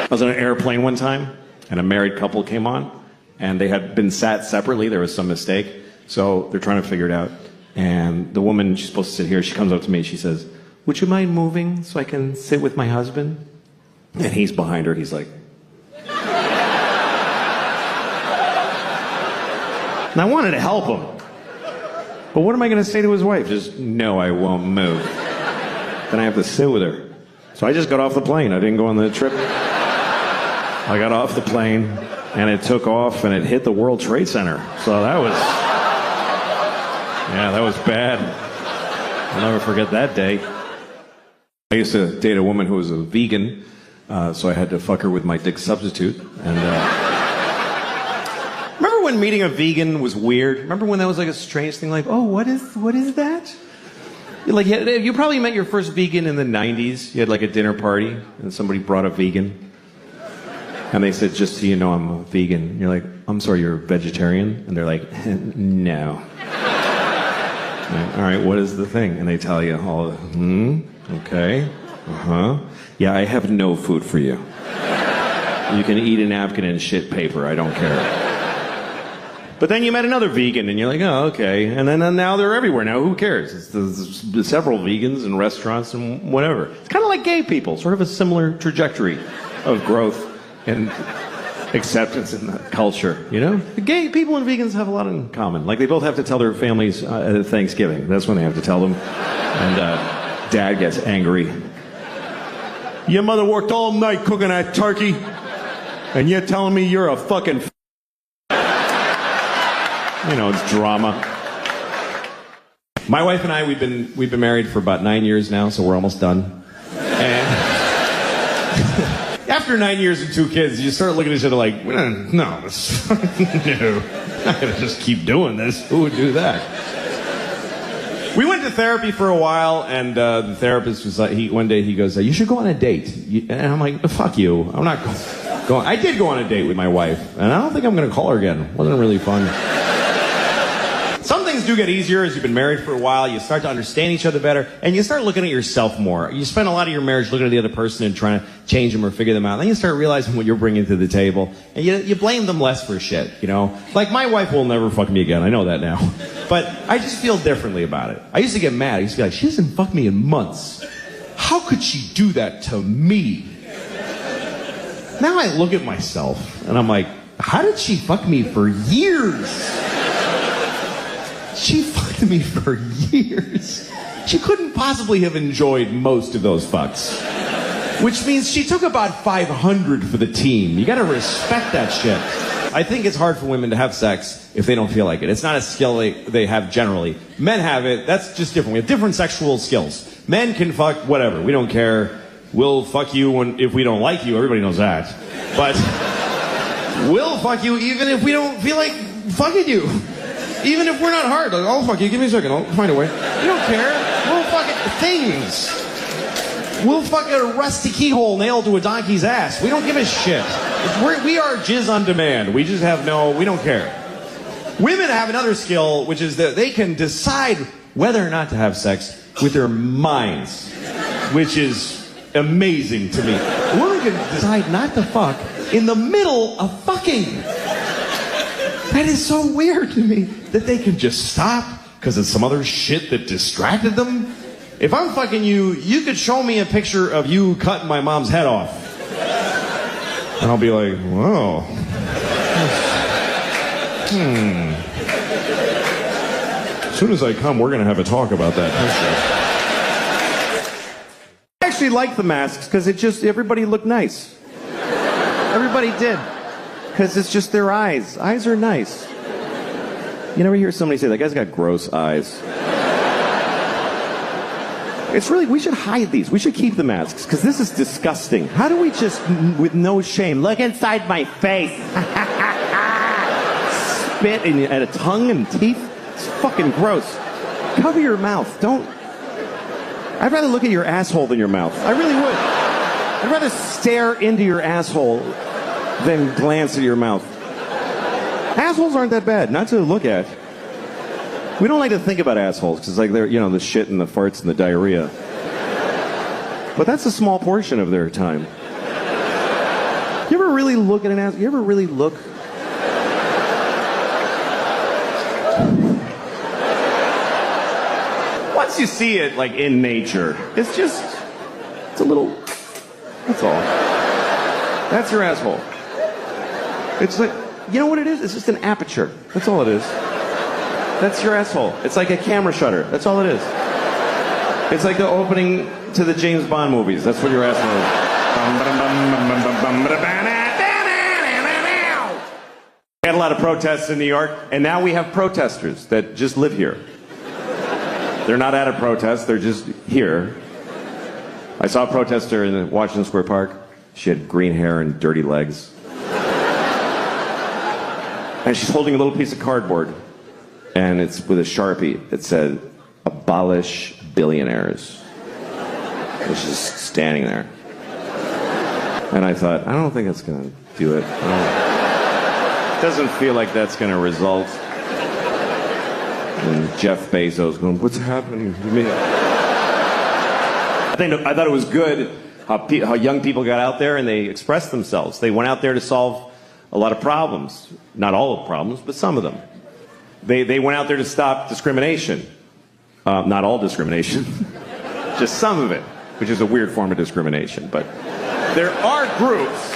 I was on an airplane one time and a married couple came on and they had been sat separately. There was some mistake. So they're trying to figure it out. And the woman, she's supposed to sit here, she comes up to me and she says, "Would you mind moving so I can sit with my husband?" And he's behind her, he's like... And I wanted to help him. But what am I going to say to his wife? Just, "No, I won't move." Then I have to sit with her. So I just got off the plane. I didn't go on the trip. I got off the plane, and it took off, and it hit the World Trade Center. So that was... Yeah, that was bad. I'll never forget that day. I used to date a woman who was a vegan, so I had to fuck her with my dick substitute. And remember when meeting a vegan was weird? Remember when that was like a strange thing? Like, oh, what is that? Like, you probably met your first vegan in the 90s. You had like a dinner party, and somebody brought a vegan. And they said, just so you know, I'm a vegan. And you're like, I'm sorry, you're a vegetarian? And they're like, no. All right, what is the thing? And they tell you all, okay, yeah, I have no food for you. You can eat a napkin and shit paper, I don't care. But then you met another vegan, and you're like, oh, okay. And then now they're everywhere. Now who cares? There's several vegans in restaurants and whatever. It's kind of like gay people, sort of a similar trajectory of growth and acceptance in the culture, you know? The gay people and vegans have a lot in common. Like, they both have to tell their families at Thanksgiving. That's when they have to tell them. And dad gets angry. Your mother worked all night cooking that turkey, and you're telling me you're a fucking... You know, it's drama. My wife and I, we've been married for about 9 years now, so we're almost done. And... After 9 years and 2 kids, you start looking at each other like, no, no, I'm not gonna just keep doing this. Who would do that? We went to therapy for a while, and the therapist was like, one day he goes, you should go on a date. And I'm like, fuck you, I'm not going. I did go on a date with my wife, and I don't think I'm gonna call her again. It wasn't really fun. Some things do get easier as you've been married for a while. You start to understand each other better, and you start looking at yourself more. You spend a lot of your marriage looking at the other person and trying to change them or figure them out. Then you start realizing what you're bringing to the table, and you blame them less for shit, you know? Like, my wife will never fuck me again. I know that now. But I just feel differently about it. I used to get mad. I used to be like, she hasn't fucked me in months. How could she do that to me? Now I look at myself, and I'm like, how did she fuck me for years? She fucked me for years. She couldn't possibly have enjoyed most of those fucks. Which means she took about 500 for the team. You gotta respect that shit. I think it's hard for women to have sex if they don't feel like it. It's not a skill they have generally. Men have it. That's just different. We have different sexual skills. Men can fuck whatever. We don't care. We'll fuck you if we don't like you. Everybody knows that. But we'll fuck you even if we don't feel like fucking you. Even if we're not hard, like, I'll fuck you, give me a second, I'll find a way. We don't care. We'll fuck things. We'll fuck a rusty keyhole nailed to a donkey's ass. We don't give a shit. We are jizz on demand. We just have we don't care. Women have another skill, which is that they can decide whether or not to have sex with their minds, which is amazing to me. A woman can decide not to fuck in the middle of fucking. That is so weird to me, that they can just stop because of some other shit that distracted them. If I'm fucking you, you could show me a picture of you cutting my mom's head off. And I'll be like, whoa. As soon as I come, we're going to have a talk about that picture. I actually like the masks because everybody looked nice. Everybody did. Because it's just their eyes. Eyes are nice. You never hear somebody say, that guy's got gross eyes. It's really, we should hide these. We should keep the masks, because this is disgusting. How do we just, with no shame, look inside my face? Spit at a tongue and teeth? It's fucking gross. Cover your mouth. I'd rather look at your asshole than your mouth. I really would. I'd rather stare into your asshole than glance at your mouth. Assholes aren't that bad, not to look at. We don't like to think about assholes, because like they're, the shit and the farts and the diarrhea. But that's a small portion of their time. You ever really look at an asshole? You ever really look? Once you see it, like, in nature, it's a little, that's all. That's your asshole. It's like, you know what it is? It's just an aperture. That's all it is. That's your asshole. It's like a camera shutter. That's all it is. It's like the opening to the James Bond movies. That's what you're asking. We had a lot of protests in New York, and now we have protesters that just live here. They're not at a protest, they're just here. I saw a protester in Washington Square Park. She had green hair and dirty legs. And she's holding a little piece of cardboard, and it's with a Sharpie that said, "Abolish billionaires." And she's just standing there. And I thought, I don't think that's going to do it. It doesn't feel like that's going to result in Jeff Bezos going, "What's happening to me?" I thought it was good how young people got out there and they expressed themselves. They went out there to solve a lot of problems. Not all of the problems, but some of them. They went out there to stop discrimination. Not all discrimination. Just some of it, which is a weird form of discrimination. But there are groups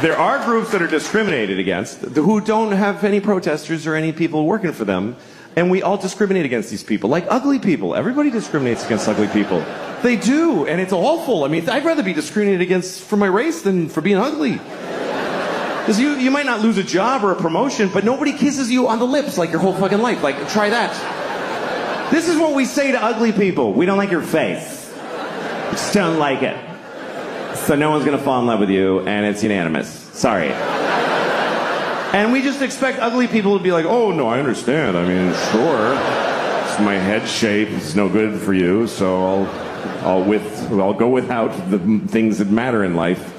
that are discriminated against who don't have any protesters or any people working for them. And we all discriminate against these people, like ugly people. Everybody discriminates against ugly people. They do, and it's awful. I mean, I'd rather be discriminated against for my race than for being ugly. Because you might not lose a job or a promotion, but nobody kisses you on the lips like your whole fucking life. Like, try that. This is what we say to ugly people. We don't like your face. We just don't like it. So no one's gonna fall in love with you, and it's unanimous. Sorry. And we just expect ugly people to be like, "Oh, no, I understand. I mean, sure. It's my head shape. It's no good for you, so I'll go without the things that matter in life."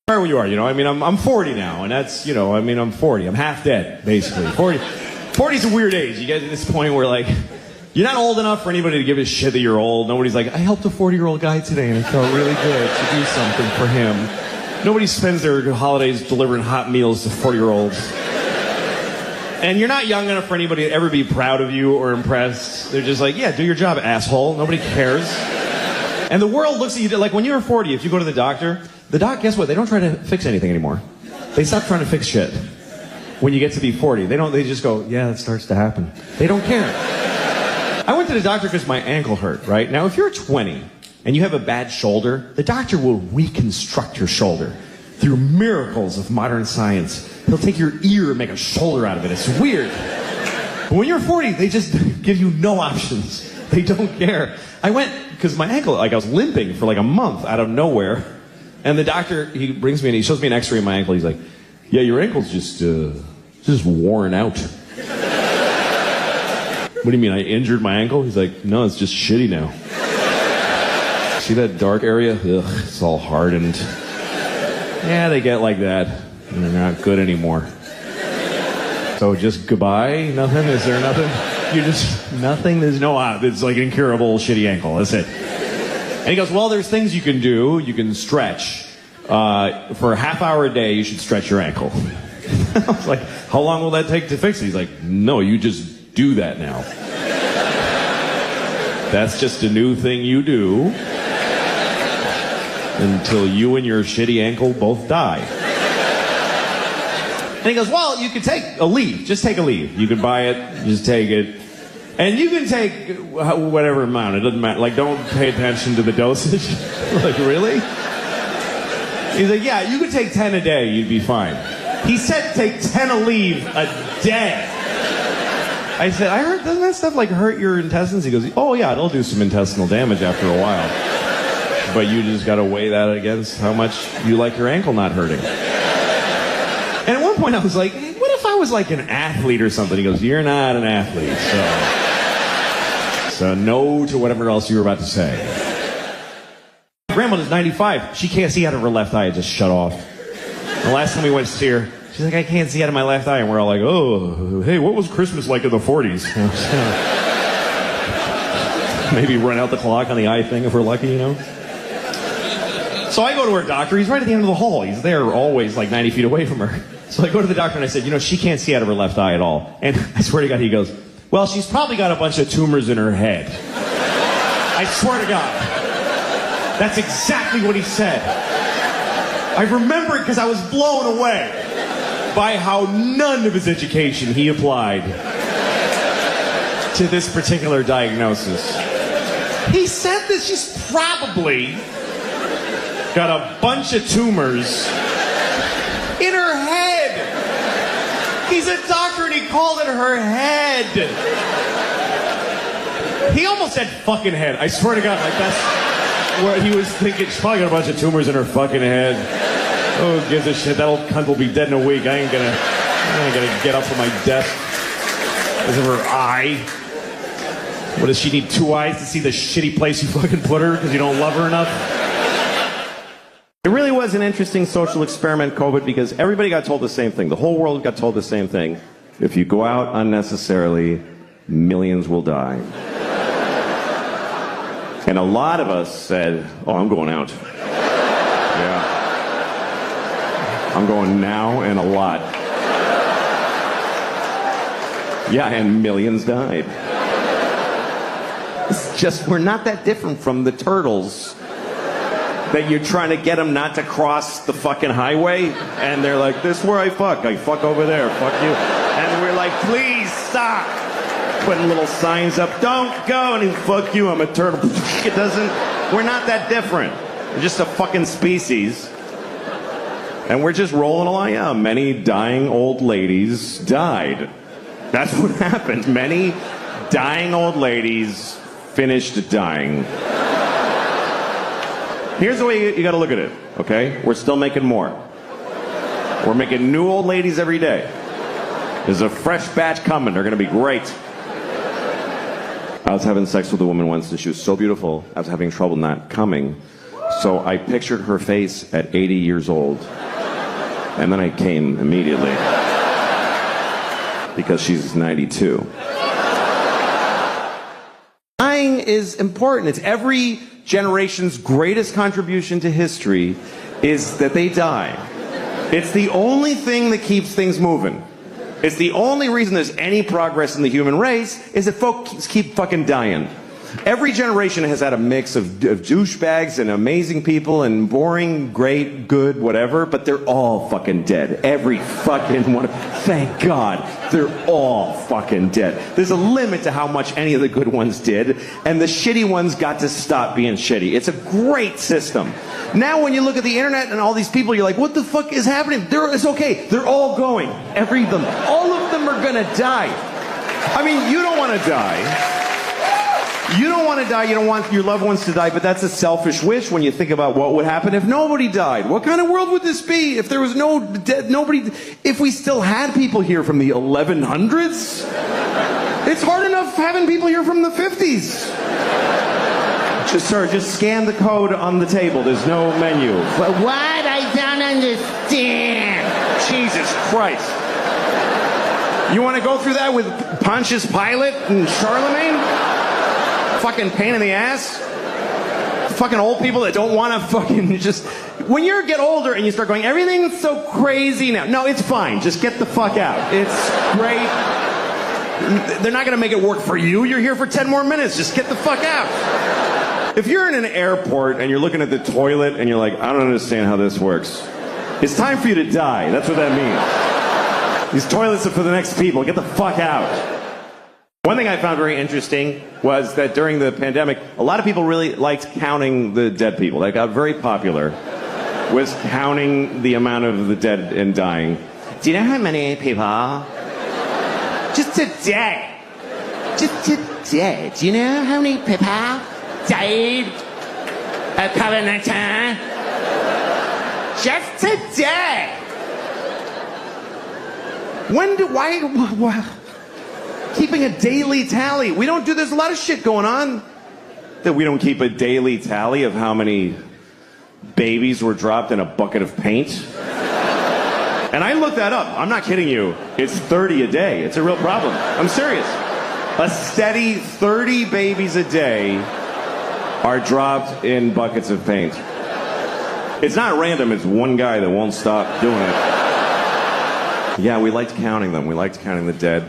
Where you are, I mean, I'm 40 now, and that's, I'm 40. I'm half dead, basically. 40's a weird age. You get to this point where, like, you're not old enough for anybody to give a shit that you're old. Nobody's like, "I helped a 40-year-old guy today, and it felt really good to do something for him." Nobody spends their holidays delivering hot meals to 40-year-olds. And you're not young enough for anybody to ever be proud of you or impressed. They're just like, "Yeah, do your job, asshole." Nobody cares. And the world looks at you like when you're 40, if you go to the doctor, guess what? They don't try to fix anything anymore. They stop trying to fix shit. When you get to be 40, they just go, "Yeah, it starts to happen." They don't care. I went to the doctor because my ankle hurt, right? Now, if you're 20 and you have a bad shoulder, the doctor will reconstruct your shoulder through miracles of modern science. He'll take your ear and make a shoulder out of it. It's weird. But when you're 40, they just give you no options. They don't care. I went because my ankle, like I was limping for like a month out of nowhere. And the doctor, he brings me and he shows me an x-ray of my ankle. He's like, "Yeah, your ankle's just worn out." "What do you mean, I injured my ankle?" He's like, "No, it's just shitty now. See that dark area? Ugh, it's all hardened." Yeah, they get like that. And they're not good anymore. So just goodbye? Nothing? Is there nothing? Nothing? There's no, it's like incurable shitty ankle. That's it. And he goes, "Well, there's things you can do. You can stretch. For a half hour a day, you should stretch your ankle." I was like, "How long will that take to fix it?" He's like, "No, you just do that now. That's just a new thing you do until you and your shitty ankle both die." And he goes, "Well, you could take a leave. Just take a leave. You could buy it, just take it. And you can take whatever amount. It doesn't matter. Like, don't pay attention to the dosage." Like, really? He's like, "Yeah, you could take 10 a day. You'd be fine." He said take 10 a leave a day. I said, "I heard, doesn't that stuff like hurt your intestines?" He goes, "Oh yeah, it'll do some intestinal damage after a while. But you just gotta weigh that against how much you like your ankle not hurting." And at one point I was like, "What if I was like an athlete or something?" He goes, "You're not an athlete, so no to whatever else you were about to say." My grandmother's 95. She can't see out of her left eye. It just shut off. The last time we went to see her, she's like, "I can't see out of my left eye." And we're all like, "Oh, hey, what was Christmas like in the 40s? Maybe run out the clock on the eye thing if we're lucky, So I go to her doctor. He's right at the end of the hall. He's there always like 90 feet away from her. So I go to the doctor and I said, "She can't see out of her left eye at all." And I swear to God, he goes, "Well, she's probably got a bunch of tumors in her head." I swear to God. That's exactly what he said. I remember it because I was blown away by how none of his education he applied to this particular diagnosis. He said that she's probably got a bunch of tumors in her head. He's a doctor and he called it her head. He almost said fucking head. I swear to God, like that's what he was thinking. She's probably got a bunch of tumors in her fucking head. Oh, who gives a shit? That old cunt will be dead in a week. I ain't gonna get up from my desk because of her eye. What, does she need 2 eyes to see the shitty place you fucking put her because you don't love her enough? It really was an interesting social experiment, COVID, because everybody got told the same thing. The whole world got told the same thing. If you go out unnecessarily, millions will die. And a lot of us said, oh, I'm going out. Yeah. I'm going now and a lot. Yeah, and millions died. It's just, we're not that different from the turtles that you're trying to get them not to cross the fucking highway, and they're like, this is where I fuck over there, fuck you. And we're like, please stop. Putting little signs up, don't go, and he, fuck you, I'm a turtle. It doesn't, we're not that different. We're just a fucking species. And we're just rolling along. Yeah, many dying old ladies died. That's what happened. Many dying old ladies finished dying. Here's the way you gotta look at it, okay? We're still making more. We're making new old ladies every day. There's a fresh batch coming. They're gonna be great. I was having sex with a woman once and she was so beautiful, I was having trouble not coming. So I pictured her face at 80 years old. And then I came immediately. Because she's 92. Dying is important. It's every generation's greatest contribution to history is that they die. It's the only thing that keeps things moving. It's the only reason there's any progress in the human race is that folks keep fucking dying. Every generation has had a mix of douchebags and amazing people and boring, great, good, whatever, but they're all fucking dead. Every fucking one. Thank God. They're all fucking dead. There's a limit to how much any of the good ones did, and the shitty ones got to stop being shitty. It's a great system. Now when you look at the internet and all these people, you're like, what the fuck is happening? It's okay. They're all going. All of them are gonna die. I mean, you don't want to die. You don't want to die, you don't want your loved ones to die, but that's a selfish wish when you think about what would happen if nobody died. What kind of world would this be if there was nobody, if we still had people here from the 1100s? It's hard enough having people here from the 50s. Just scan the code on the table, there's no menu. But what? I don't understand. Jesus Christ. You want to go through that with Pontius Pilate and Charlemagne? Fucking pain in the ass. Fucking old people that don't want to fucking just... When you get older and you start going, everything's so crazy now. No, it's fine. Just get the fuck out. It's great. They're not going to make it work for you. You're here for 10 more minutes. Just get the fuck out. If you're in an airport and you're looking at the toilet and you're like, I don't understand how this works. It's time for you to die. That's what that means. These toilets are for the next people. Get the fuck out. One thing I found very interesting was that during the pandemic, a lot of people really liked counting the dead people. That got very popular, was counting the amount of the dead and dying. Do you know how many people? Just today. Just today. Do you know how many people died of COVID-19? Just today. Why? Keeping a daily tally. We don't do, there's a lot of shit going on that we don't keep a daily tally of how many babies were dropped in a bucket of paint. And I looked that up. I'm not kidding you. It's 30 a day. It's a real problem. I'm serious. A steady 30 babies a day are dropped in buckets of paint. It's not random. It's one guy that won't stop doing it. Yeah, we liked counting them. We liked counting the dead.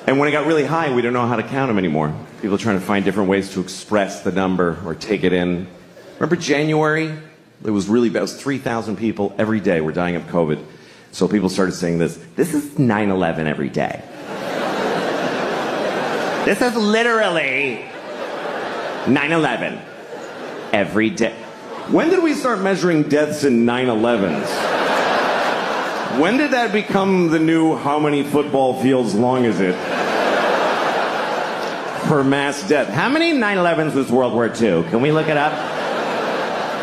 And when it got really high, we don't know how to count them anymore. People are trying to find different ways to express the number or take it in. Remember January? It was really bad. It was 3,000 people every day were dying of COVID. So people started saying this is 9/11 every day. This is literally 9/11. Every day. When did we start measuring deaths in 9/11s? When did that become the new how many football fields long is it? Per mass death. How many 9/11s was World War II? Can we look it up?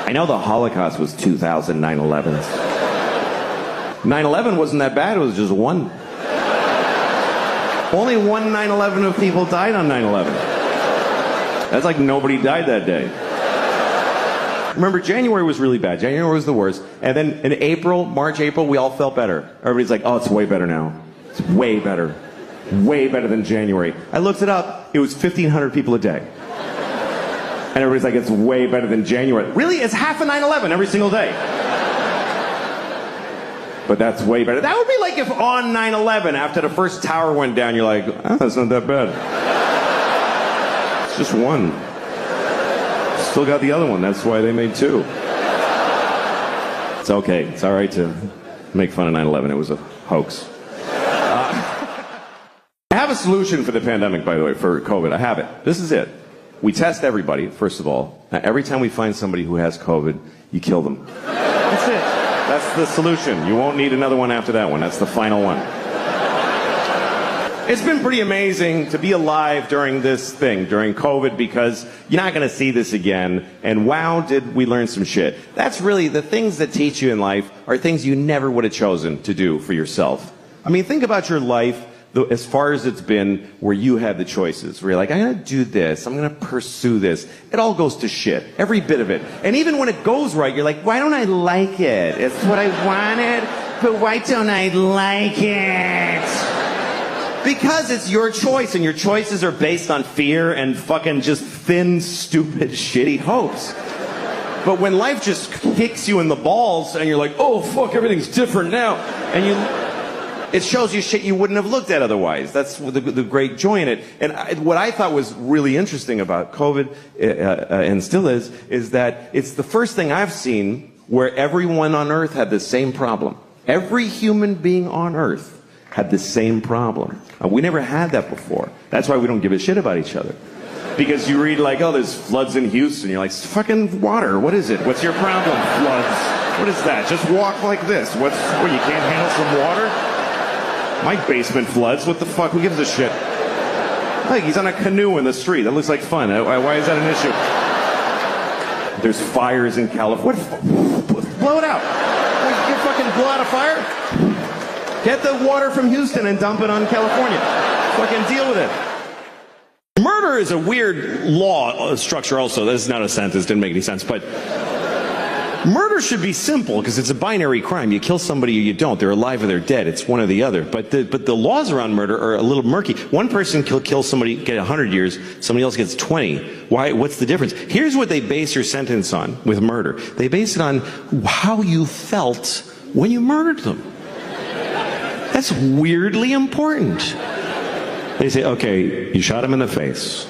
I know the Holocaust was 2,000 9/11s. 9/11 wasn't that bad, it was just one. Only one 9/11 of people died on 9/11. That's like nobody died that day. Remember, January was really bad. January was the worst. And then in April, March, April, we all felt better. Everybody's like, oh, it's way better now. It's way better. Way better than January. I looked it up. It was 1,500 people a day. And everybody's like, it's way better than January. Really? It's half a 9/11 every single day. But that's way better. That would be like if on 9/11, after the first tower went down, you're like, oh, that's not that bad. It's just one. Still got the other one. That's why they made two. It's okay. It's all right to make fun of 9/11. It was a hoax. I have a solution for the pandemic, by the way, for COVID. I have it. This is it. We test everybody, first of all. Every time we find somebody who has COVID, you kill them. That's it. That's the solution. You won't need another one after that one. That's the final one. It's been pretty amazing to be alive during this thing, during COVID, because you're not going to see this again. And wow, did we learn some shit. That's really the things that teach you in life are things you never would have chosen to do for yourself. I mean, think about your life as far as it's been where you had the choices. Where you're like, I'm going to do this. I'm going to pursue this. It all goes to shit. Every bit of it. And even when it goes right, you're like, why don't I like it? It's what I wanted, but why don't I like it? Because it's your choice, and your choices are based on fear and fucking just thin, stupid, shitty hopes. But when life just kicks you in the balls and you're like, oh, fuck, everything's different now, and it shows you shit you wouldn't have looked at otherwise. That's the great joy in it. And what I thought was really interesting about COVID, and still is that it's the first thing I've seen where everyone on Earth had the same problem. Every human being on Earth had the same problem. We never had that before. That's why we don't give a shit about each other. Because you read like, oh, there's floods in Houston. You're like, it's fucking water. What is it? What's your problem? Floods. What is that? Just walk like this. What, you can't handle some water? My basement floods. What the fuck? Who gives a shit? Like, he's on a canoe in the street. That looks like fun. Why is that an issue? There's fires in California. Blow it out. You fucking blow out a fire? Get the water from Houston and dump it on California. Fucking deal with it. Murder is a weird law structure also. This is not a sentence, didn't make any sense, but murder should be simple because it's a binary crime. You kill somebody or you don't. They're alive or they're dead. It's one or the other. But the laws around murder are a little murky. One person kill somebody, get 100 years. Somebody else gets 20. Why? What's the difference? Here's what they base your sentence on with murder. They base it on how you felt when you murdered them. That's weirdly important. They say, okay, you shot him in the face.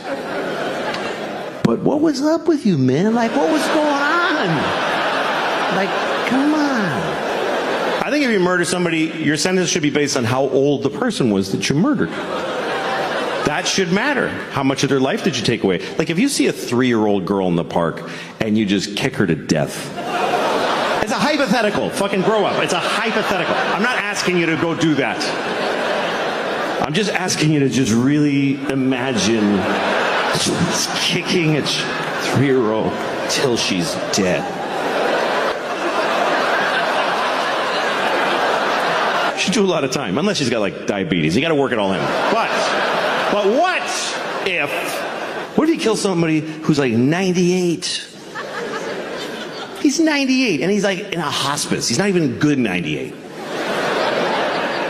But what was up with you, man? Like, what was going on? Like, come on. I think if you murder somebody, your sentence should be based on how old the person was that you murdered. That should matter. How much of their life did you take away? Like, if you see a 3-year-old girl in the park and you just kick her to death. It's a hypothetical. Fucking grow up. It's a hypothetical. I'm not asking you to go do that. I'm just asking you to just really imagine just kicking a 3-year-old till she's dead. She do a lot of time, unless she's got like diabetes. You got to work it all in. But what if you kill somebody who's like 98? He's 98, and he's like in a hospice. He's not even good 98.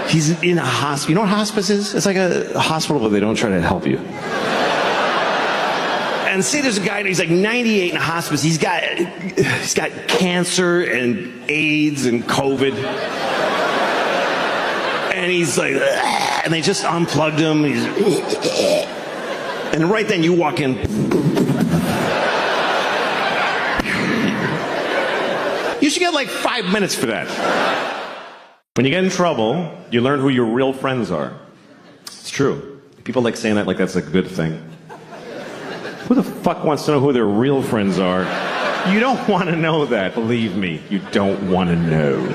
He's in a hospice. You know what hospice is? It's like a hospital, but they don't try to help you. And say there's a guy, he's like 98 in a hospice. He's got cancer and AIDS and COVID. And he's like, and they just unplugged him. And right then you walk in. You should get like 5 minutes for that. When you get in trouble, you learn who your real friends are. It's true. People like saying that like that's a good thing. Who the fuck wants to know who their real friends are? You don't want to know that. Believe me, you don't want to know.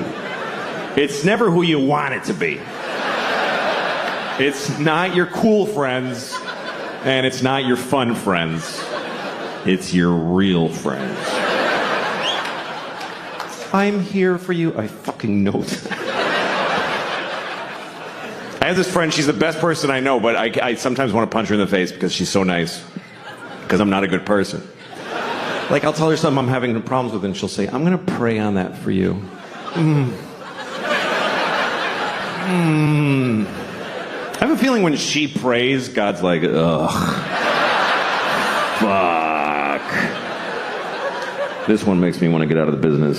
It's never who you want it to be. It's not your cool friends, and it's not your fun friends. It's your real friends. I'm here for you. I fucking know that. I have this friend, she's the best person I know, but I sometimes want to punch her in the face because she's so nice. Because I'm not a good person. Like, I'll tell her something I'm having problems with, and she'll say, I'm going to pray on that for you. I have a feeling when she prays, God's like, ugh. Fuck. This one makes me want to get out of the business.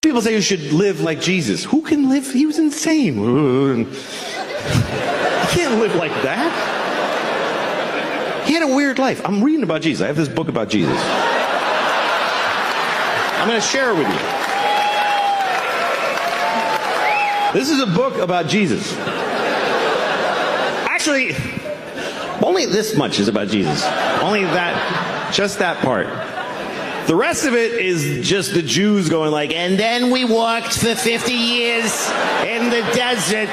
People say you should live like Jesus. Who can live? He was insane. You can't live like that. He had a weird life. I'm reading about Jesus. I have this book about Jesus. I'm going to share it with you. This is a book about Jesus. Actually, only this much is about Jesus. Only that, just that part. The rest of it is just the Jews going like, and then we walked for 50 years in the desert,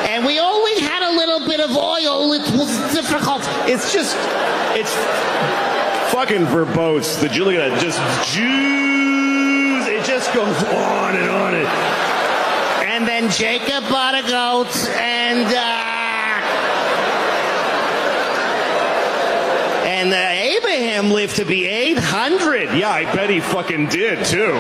and we only had a little bit of oil. It was difficult. It's fucking verbose. The Julia, just Jews. It just goes on and on. And then Jacob bought a goat, and Abraham lived to be 800. Yeah, I bet he fucking did, too.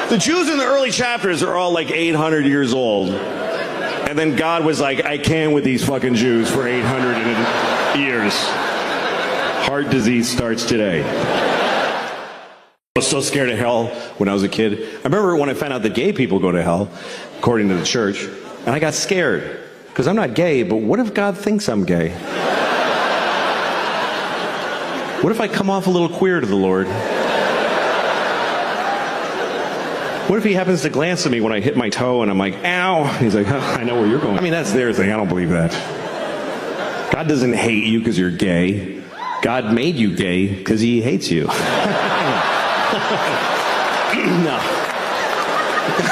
The Jews in the early chapters are all like 800 years old. And then God was like, I can with these fucking Jews for 800 years. Heart disease starts today. I was so scared of hell when I was a kid. I remember when I found out that gay people go to hell, according to the church, and I got scared. Because I'm not gay, but what if God thinks I'm gay? What if I come off a little queer to the Lord? What if he happens to glance at me when I hit my toe and I'm like, ow? He's like, oh, I know where you're going. I mean, that's their thing. I don't believe that. God doesn't hate you because you're gay. God made you gay because he hates you. No.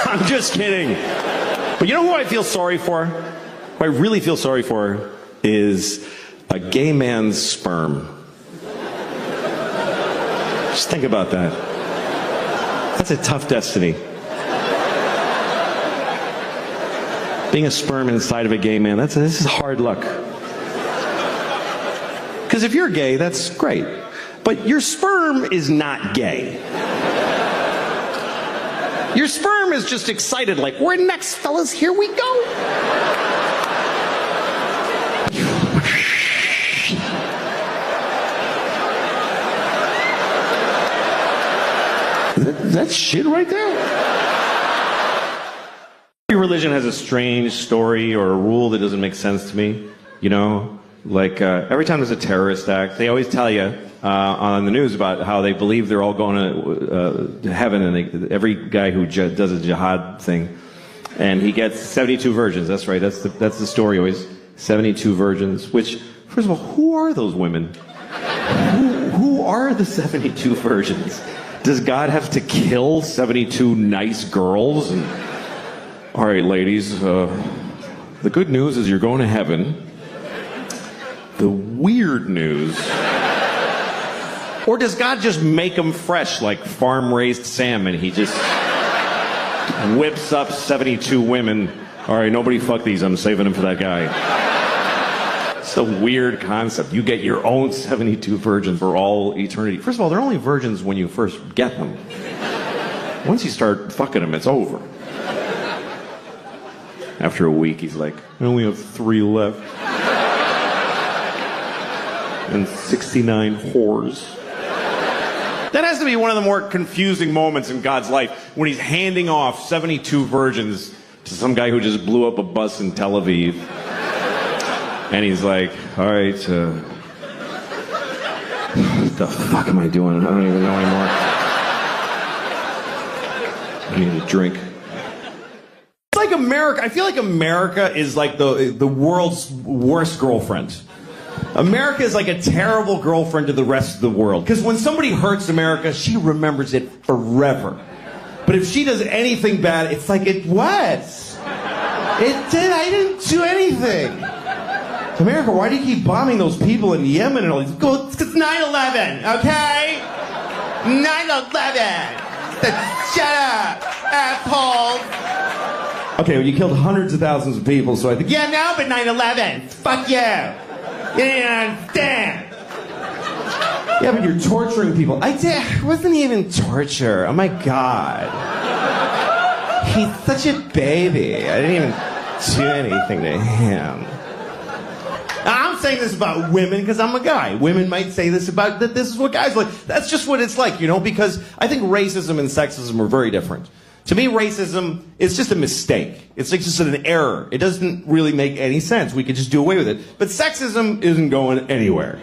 I'm just kidding. But you know who I feel sorry for? Who I really feel sorry for is a gay man's sperm. Just think about that. That's a tough destiny. Being a sperm inside of a gay man, this is hard luck. Because if you're gay, that's great. But your sperm is not gay. Your sperm is just excited, like, we're next, fellas, here we go. That's shit right there. Every religion has a strange story or a rule that doesn't make sense to me. You know, like every time there's a terrorist act, they always tell you on the news about how they believe they're all going to heaven, and every guy who does a jihad thing, and he gets 72 virgins. That's right. That's the story always. 72 virgins. Which, first of all, who are those women? Who are the 72 virgins? Does God have to kill 72 nice girls? And, all right, ladies, the good news is you're going to heaven. The weird news... Or does God just make them fresh like farm-raised salmon? He just whips up 72 women. All right, nobody fuck these. I'm saving them for that guy. It's a weird concept. You get your own 72 virgins for all eternity. First of all, they're only virgins when you first get them. Once you start fucking them, it's over. After a week, he's like, I only have 3 left. And 69 whores. That has to be one of the more confusing moments in God's life, when he's handing off 72 virgins to some guy who just blew up a bus in Tel Aviv. And he's like, all right, what the fuck am I doing? I don't even know anymore. I need a drink. It's like America. I feel like America is like the world's worst girlfriend. America is like a terrible girlfriend to the rest of the world. Because when somebody hurts America, she remembers it forever. But if she does anything bad, it's like, what? I didn't do anything. America, why do you keep bombing those people in Yemen and all these? It's 9/11, okay? 9/11. Shut up, asshole. Okay, well, you killed hundreds of thousands of people, so I think, yeah, now but 9/11. Fuck you. You didn't understand. Yeah, but you're torturing people. It wasn't even torture. Oh my God. He's such a baby. I didn't even do anything to him. I'm saying this about women because I'm a guy. Women might say this about that. This is what guys like. That's just what it's like, you know, because I think racism and sexism are very different. To me, racism is just a mistake. It's like just an error. It doesn't really make any sense. We could just do away with it. But sexism isn't going anywhere.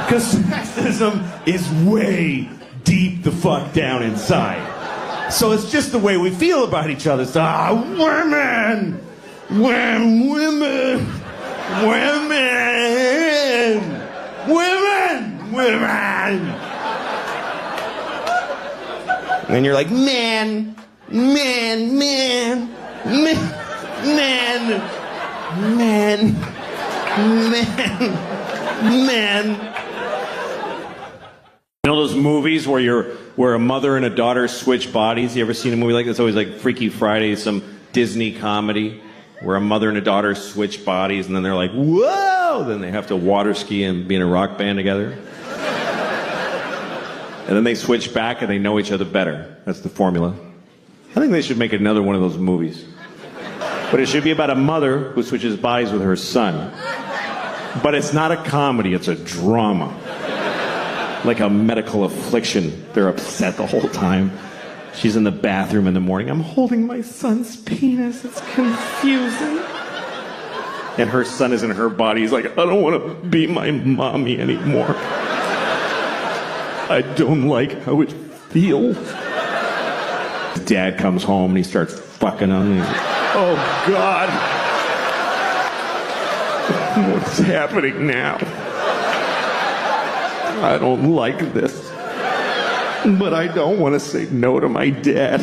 Because sexism is way deep the fuck down inside. So it's just the way we feel about each other. So, women! Women! And you're like, man. You know those movies where a mother and a daughter switch bodies? You ever seen a movie like this? It's always like Freaky Friday, some Disney comedy where a mother and a daughter switch bodies and then they're like, whoa! Then they have to water ski and be in a rock band together. And then they switch back and they know each other better. That's the formula. I think they should make another one of those movies. But it should be about a mother who switches bodies with her son. But it's not a comedy, it's a drama. Like a medical affliction. They're upset the whole time. She's in the bathroom in the morning. I'm holding my son's penis. It's confusing. And her son is in her body. He's like, I don't want to be my mommy anymore. I don't like how it feels. His dad comes home and he starts fucking him. Oh, God. What's happening now? I don't like this. But I don't want to say no to my dad.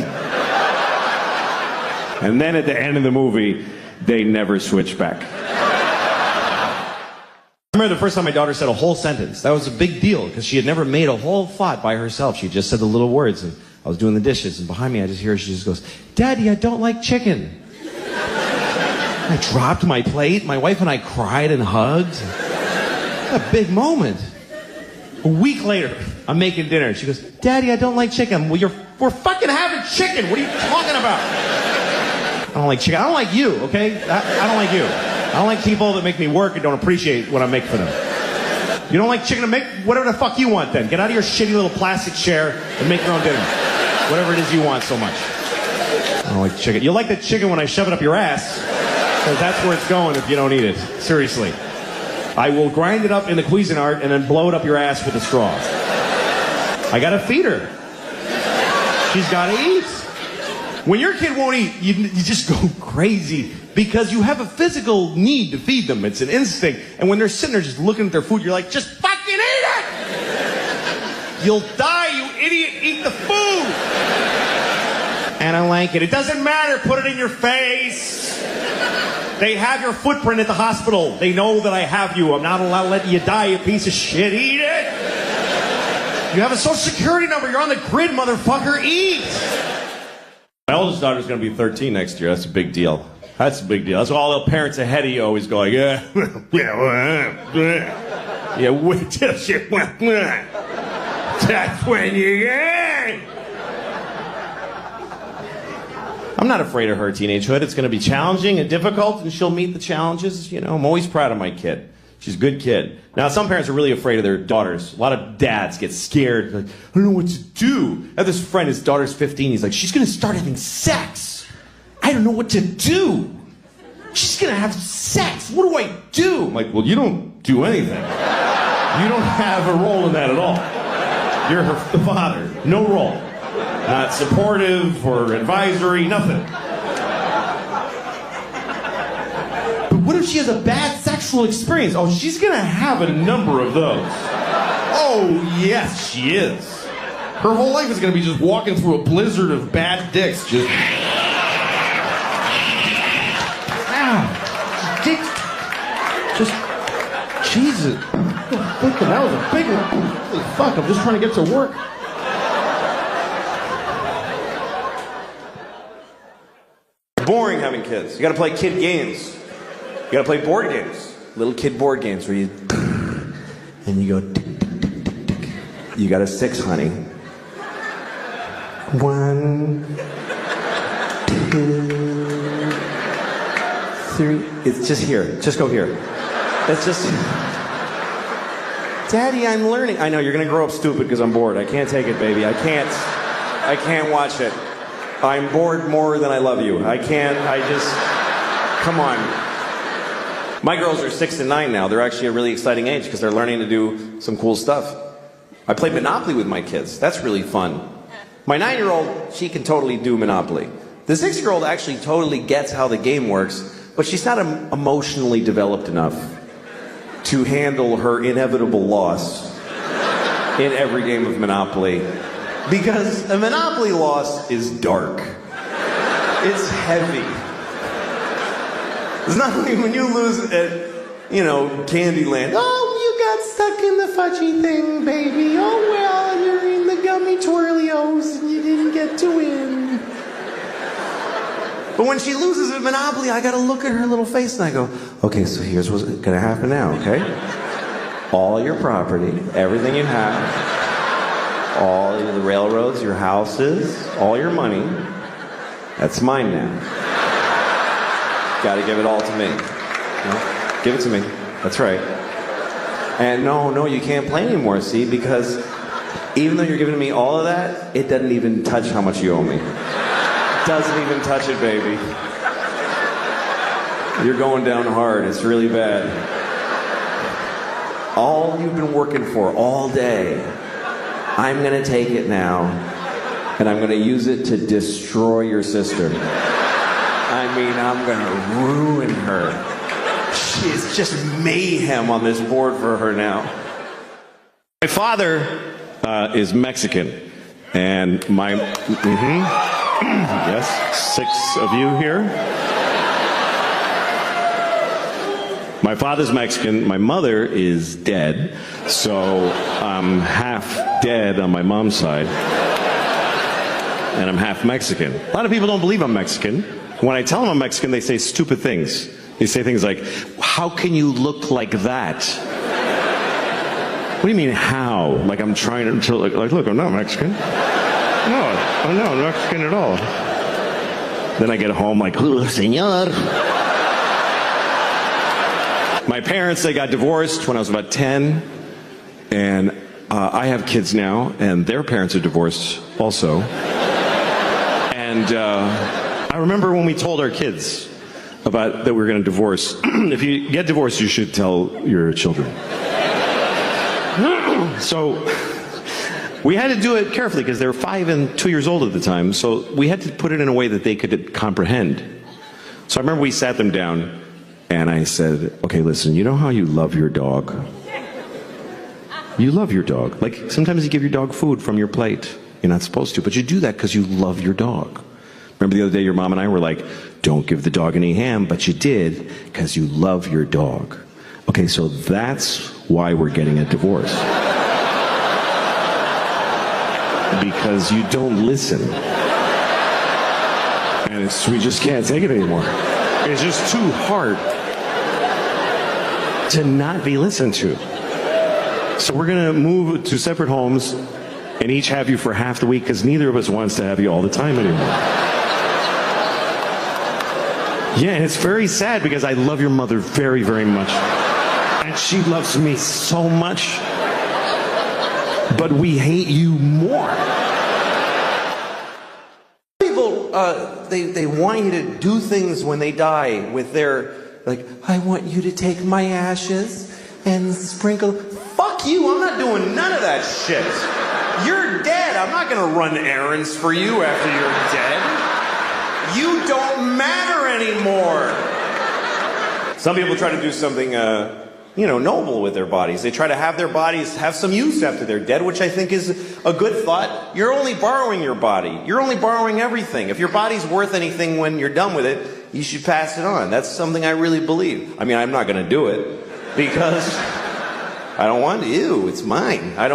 And then at the end of the movie, they never switch back. I remember the first time my daughter said a whole sentence. That was a big deal because she had never made a whole thought by herself. She just said the little words. And I was doing the dishes, and behind me I just hear her, she just goes, Daddy, I don't like chicken. I dropped my plate. My wife and I cried and hugged. What a big moment. A week later, I'm making dinner. She goes, Daddy, I don't like chicken. Well, we're fucking having chicken. What are you talking about? I don't like chicken. I don't like you, okay? I don't like you. I don't like people that make me work and don't appreciate what I make for them. You don't like chicken to make? Whatever the fuck you want then. Get out of your shitty little plastic chair and make your own dinner. Whatever it is you want so much. I don't like chicken. You'll like the chicken when I shove it up your ass. Because that's where it's going if you don't eat it. Seriously. I will grind it up in the Cuisinart and then blow it up your ass with a straw. I gotta feed her. She's gotta eat. When your kid won't eat, you just go crazy because you have a physical need to feed them. It's an instinct. And when they're sitting there just looking at their food, you're like, just fucking eat it! You'll die, you idiot. Eat the food. And I like it. It doesn't matter. Put it in your face. They have your footprint at the hospital. They know that I have you. I'm not allowed to let you die, you piece of shit. Eat it. You have a social security number. You're on the grid, motherfucker. Eat. My oldest daughter's going to be 13 next year. That's a big deal. That's a big deal. That's why all the parents ahead of you always go like, yeah, wait till shit. That's when you get. I'm not afraid of her teenagehood. It's going to be challenging and difficult, and she'll meet the challenges. You know, I'm always proud of my kid. She's a good kid. Now, some parents are really afraid of their daughters. A lot of dads get scared. Like, I don't know what to do. I have this friend, his daughter's 15. He's like, she's going to start having sex. I don't know what to do. She's going to have sex. What do I do? I'm like, well, you don't do anything. You don't have a role in that at all. You're the father. No role. Not supportive or advisory, nothing. But what if she has a bad sexual experience? Oh, she's gonna have a number of those. Oh, yes, she is. Her whole life is gonna be just walking through a blizzard of bad dicks, just... Dick. Just... Jesus. That was a big one. Holy fuck, I'm just trying to get to work. Boring having kids. You gotta play kid games. You gotta play board games. Little kid board games where you... And you go... You got a 6, honey. 1, 2, 3. It's just here. Just go here. It's just... Daddy, I'm learning. I know, you're gonna grow up stupid because I'm bored. I can't take it, baby. I can't watch it. I'm bored more than I love you. Come on. My girls are 6 and 9 now. They're actually a really exciting age because they're learning to do some cool stuff. I play Monopoly with my kids. That's really fun. My 9-year-old, she can totally do Monopoly. The 6-year-old actually totally gets how the game works, but she's not emotionally developed enough to handle her inevitable loss in every game of Monopoly. Because a Monopoly loss is dark. It's heavy. It's not like when you lose at, Candyland. Oh, you got stuck in the fudgy thing, baby. Oh, well, you're in the gummy twirlios and you didn't get to win. But when she loses at Monopoly, I gotta look at her little face and I go, okay, so here's what's gonna happen now, okay? All your property, everything you have, all the railroads, your houses, all your money, that's mine now. Gotta give it all to me. Give it to me. That's right. And no, you can't play anymore, see, because even though you're giving me all of that, it doesn't even touch how much you owe me. Doesn't even touch it, baby. You're going down hard. It's really bad. All you've been working for all day, I'm gonna take it now, and I'm gonna use it to destroy your sister. I'm gonna ruin her. It's just mayhem on this board for her now. My father is Mexican, and my... Yes, 6 of you here. My father's Mexican, my mother is dead, so I'm half dead on my mom's side, and I'm half Mexican. A lot of people don't believe I'm Mexican. When I tell them I'm Mexican, they say stupid things. They say things like, how can you look like that? What do you mean, how? Like I'm trying to look, I'm not Mexican. No, I'm not Mexican at all. Then I get home like, oh, senor. My parents, they got divorced when I was about 10, and I have kids now, and their parents are divorced also. And I remember when we told our kids about that we were going to divorce. If you get divorced, you should tell your children. So we had to do it carefully because they were 5 and 2 years old at the time. So we had to put it in a way that they could comprehend. So I remember we sat them down and I said, okay, listen, you know how you love your dog? You love your dog. Like sometimes you give your dog food from your plate. You're not supposed to, but you do that because you love your dog. Remember the other day your mom and I were like, don't give the dog any ham, but you did because you love your dog. Okay, so that's why we're getting a divorce. Because you don't listen. And we just can't take it anymore. It's just too hard to not be listened to. So we're going to move to separate homes and each have you for half the week because neither of us wants to have you all the time anymore. Yeah, and it's very sad because I love your mother very, very much. And she loves me so much. But we hate you more. People, they want you to do things when they die with their, like, I want you to take my ashes and sprinkle. Fuck you, I'm not doing none of that shit. You're dead. I'm not going to run errands for you after you're dead. You don't matter anymore. Some people try to do something, noble with their bodies. They try to have their bodies have some use after they're dead, which I think is a good thought. You're only borrowing your body. You're only borrowing everything. If your body's worth anything when you're done with it, you should pass it on. That's something I really believe. I mean, I'm not going to do it because I don't want to. Ew, it's mine. I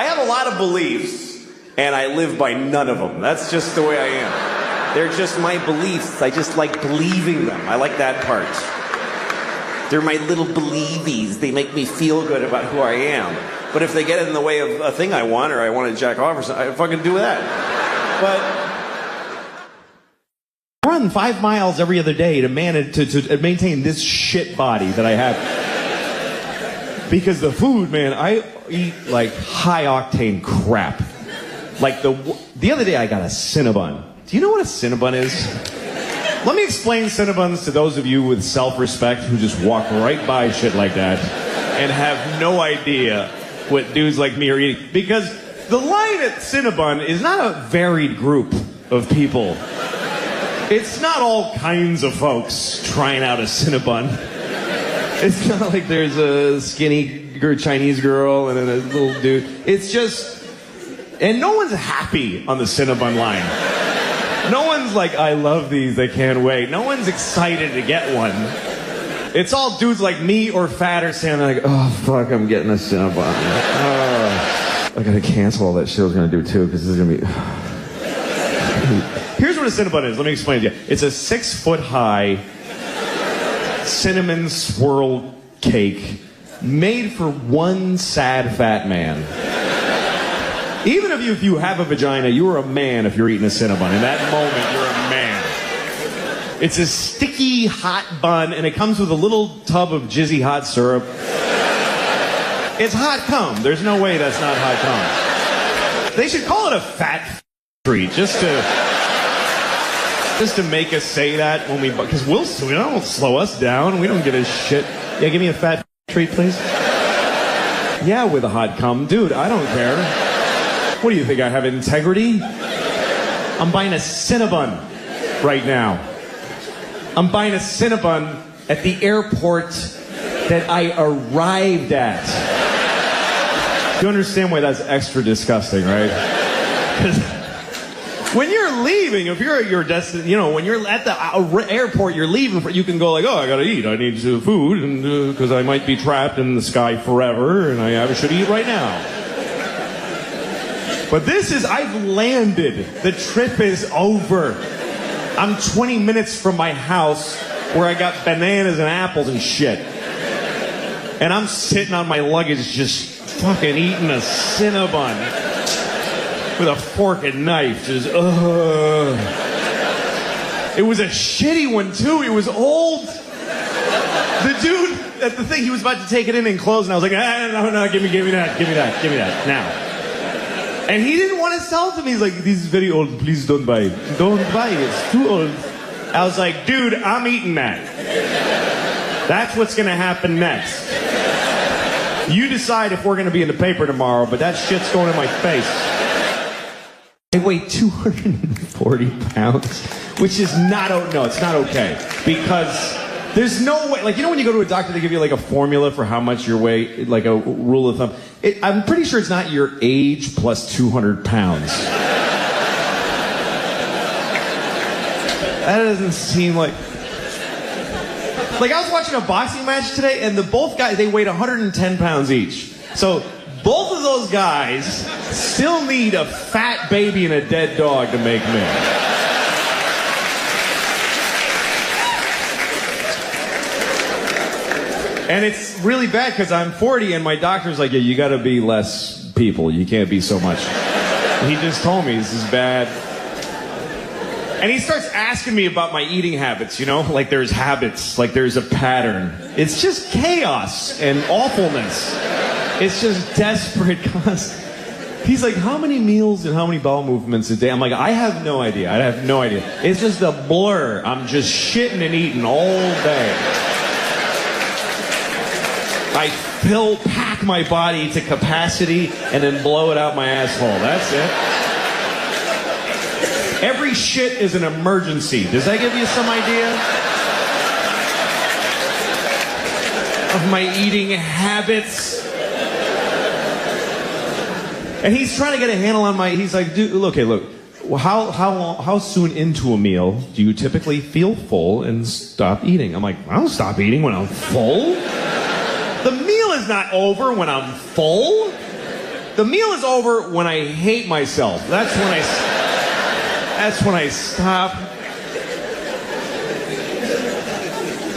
have a lot of beliefs, and I live by none of them. That's just the way I am. They're just my beliefs. I just like believing them. I like that part. They're my little believies. They make me feel good about who I am. But if they get in the way of a thing I want, or I want to jack off or something, I fucking do that. But I run 5 miles every other day to maintain this shit body that I have. Because the food, man, I eat like high octane crap. Like the other day I got a Cinnabon. Do you know what a Cinnabon is? Let me explain Cinnabons to those of you with self-respect who just walk right by shit like that and have no idea what dudes like me are eating. Because the line at Cinnabon is not a varied group of people. It's not all kinds of folks trying out a Cinnabon. It's not like there's a skinny Chinese girl and then a little dude. It's just... And no one's happy on the Cinnabon line. No one's like, I love these, I can't wait. No one's excited to get one. It's all dudes like me or fat or saying like, oh, fuck, I'm getting a Cinnabon. I gotta cancel all that shit I was gonna do too, because this is gonna be... Here's what a Cinnabon is, let me explain it to you. It's a 6-foot-high cinnamon swirl cake made for one sad fat man. Even if you have a vagina, you are a man if you're eating a Cinnabon. In that moment, you're a man. It's a sticky, hot bun, and it comes with a little tub of jizzy hot syrup. It's hot cum. There's no way that's not hot cum. They should call it a fat treat, just to make us say that when because we don't slow us down. We don't give a shit. Yeah, give me a fat treat, please. Yeah, with a hot cum. Dude, I don't care. What do you think, I have integrity? I'm buying a Cinnabon right now. I'm buying a Cinnabon at the airport that I arrived at. You understand why that's extra disgusting, right? Because when you're leaving, if you're at your destination, when you're at the airport, you're leaving, you can go like, oh, I gotta eat. I need food, and because I might be trapped in the sky forever, and I should eat right now. But I've landed. The trip is over. I'm 20 minutes from my house where I got bananas and apples and shit. And I'm sitting on my luggage just fucking eating a Cinnabon with a fork and knife. Just, It was a shitty one, too. It was old. The dude at the thing, he was about to take it in and close, and I was like, no, give me that, now. And he didn't want to sell it to me. He's like, this is very old, please don't buy it. Don't buy it, it's too old. I was like, dude, I'm eating that. That's what's going to happen next. You decide if we're going to be in the paper tomorrow, but that shit's going in my face. I weigh 240 pounds, which is not, no, it's not okay. Because there's no way, like, when you go to a doctor, they give you like a formula for how much your weight, like a rule of thumb. I'm pretty sure it's not your age plus 200 pounds. That doesn't seem like... Like, I was watching a boxing match today, and both guys, they weighed 110 pounds each. So, both of those guys still need a fat baby and a dead dog to make me. And it's really bad because I'm 40 and my doctor's like, yeah, you gotta be less people. You can't be so much. He just told me this is bad. And he starts asking me about my eating habits, like there's habits, like there's a pattern. It's just chaos and awfulness. It's just desperate constant. He's like, how many meals and how many bowel movements a day? I'm like, I have no idea. I have no idea. It's just a blur. I'm just shitting and eating all day. I pack my body to capacity and then blow it out my asshole. That's it. Every shit is an emergency. Does that give you some idea? of my eating habits. And he's trying to get a handle on my... He's like, dude, okay, look. How soon into a meal do you typically feel full and stop eating? I'm like, I don't stop eating when I'm full. The meal is not over when I'm full. The meal is over when I hate myself. That's when I stop.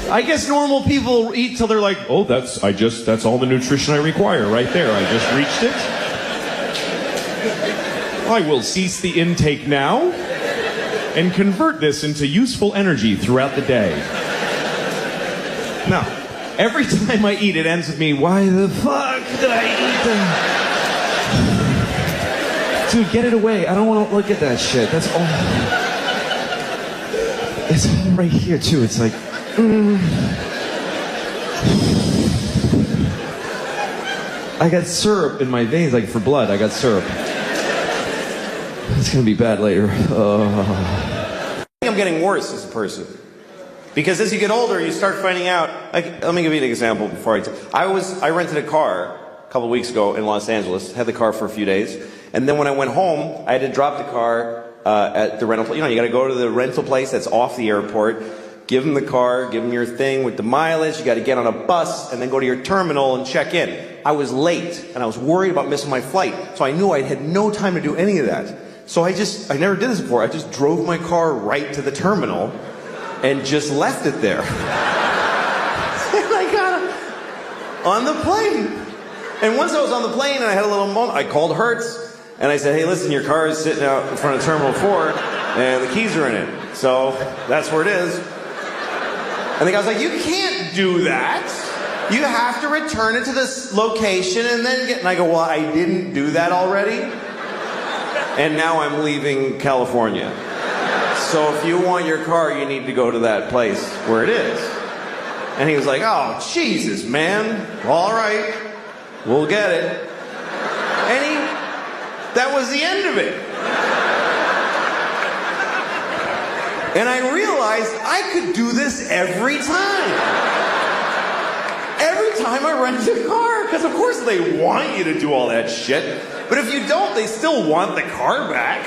I guess normal people eat till they're like, oh, that's all the nutrition I require right there. I just reached it. I will cease the intake now and convert this into useful energy throughout the day. Now, every time I eat, it ends with me, why the fuck did I eat them? Dude, get it away. I don't want to look at that shit. That's all. It's all right here, too. It's like, I got syrup in my veins, like for blood. I got syrup. It's gonna be bad later. I think I'm getting worse as a person. Because as you get older, you start finding out... let me give you an example before I rented a car a couple of weeks ago in Los Angeles. Had the car for a few days. And then when I went home, I had to drop the car at the rental place. You know, you gotta go to the rental place that's off the airport. Give them the car, give them your thing with the mileage. You gotta get on a bus and then go to your terminal and check in. I was late and I was worried about missing my flight. So I knew I had no time to do any of that. So I never did this before. I just drove my car right to the terminal and just left it there. And I got on the plane. And once I was on the plane and I had a little moment, I called Hertz and I said, hey, listen, your car is sitting out in front of Terminal 4 and the keys are in it. So that's where it is. And the guy was like, you can't do that. You have to return it to this location and then get... And I go, well, I didn't do that already. And now I'm leaving California. So if you want your car, you need to go to that place where it is. And he was like, oh, Jesus, man. All right. We'll get it. And that was the end of it. And I realized I could do this every time. Every time I rent a car. Because of course they want you to do all that shit. But if you don't, they still want the car back.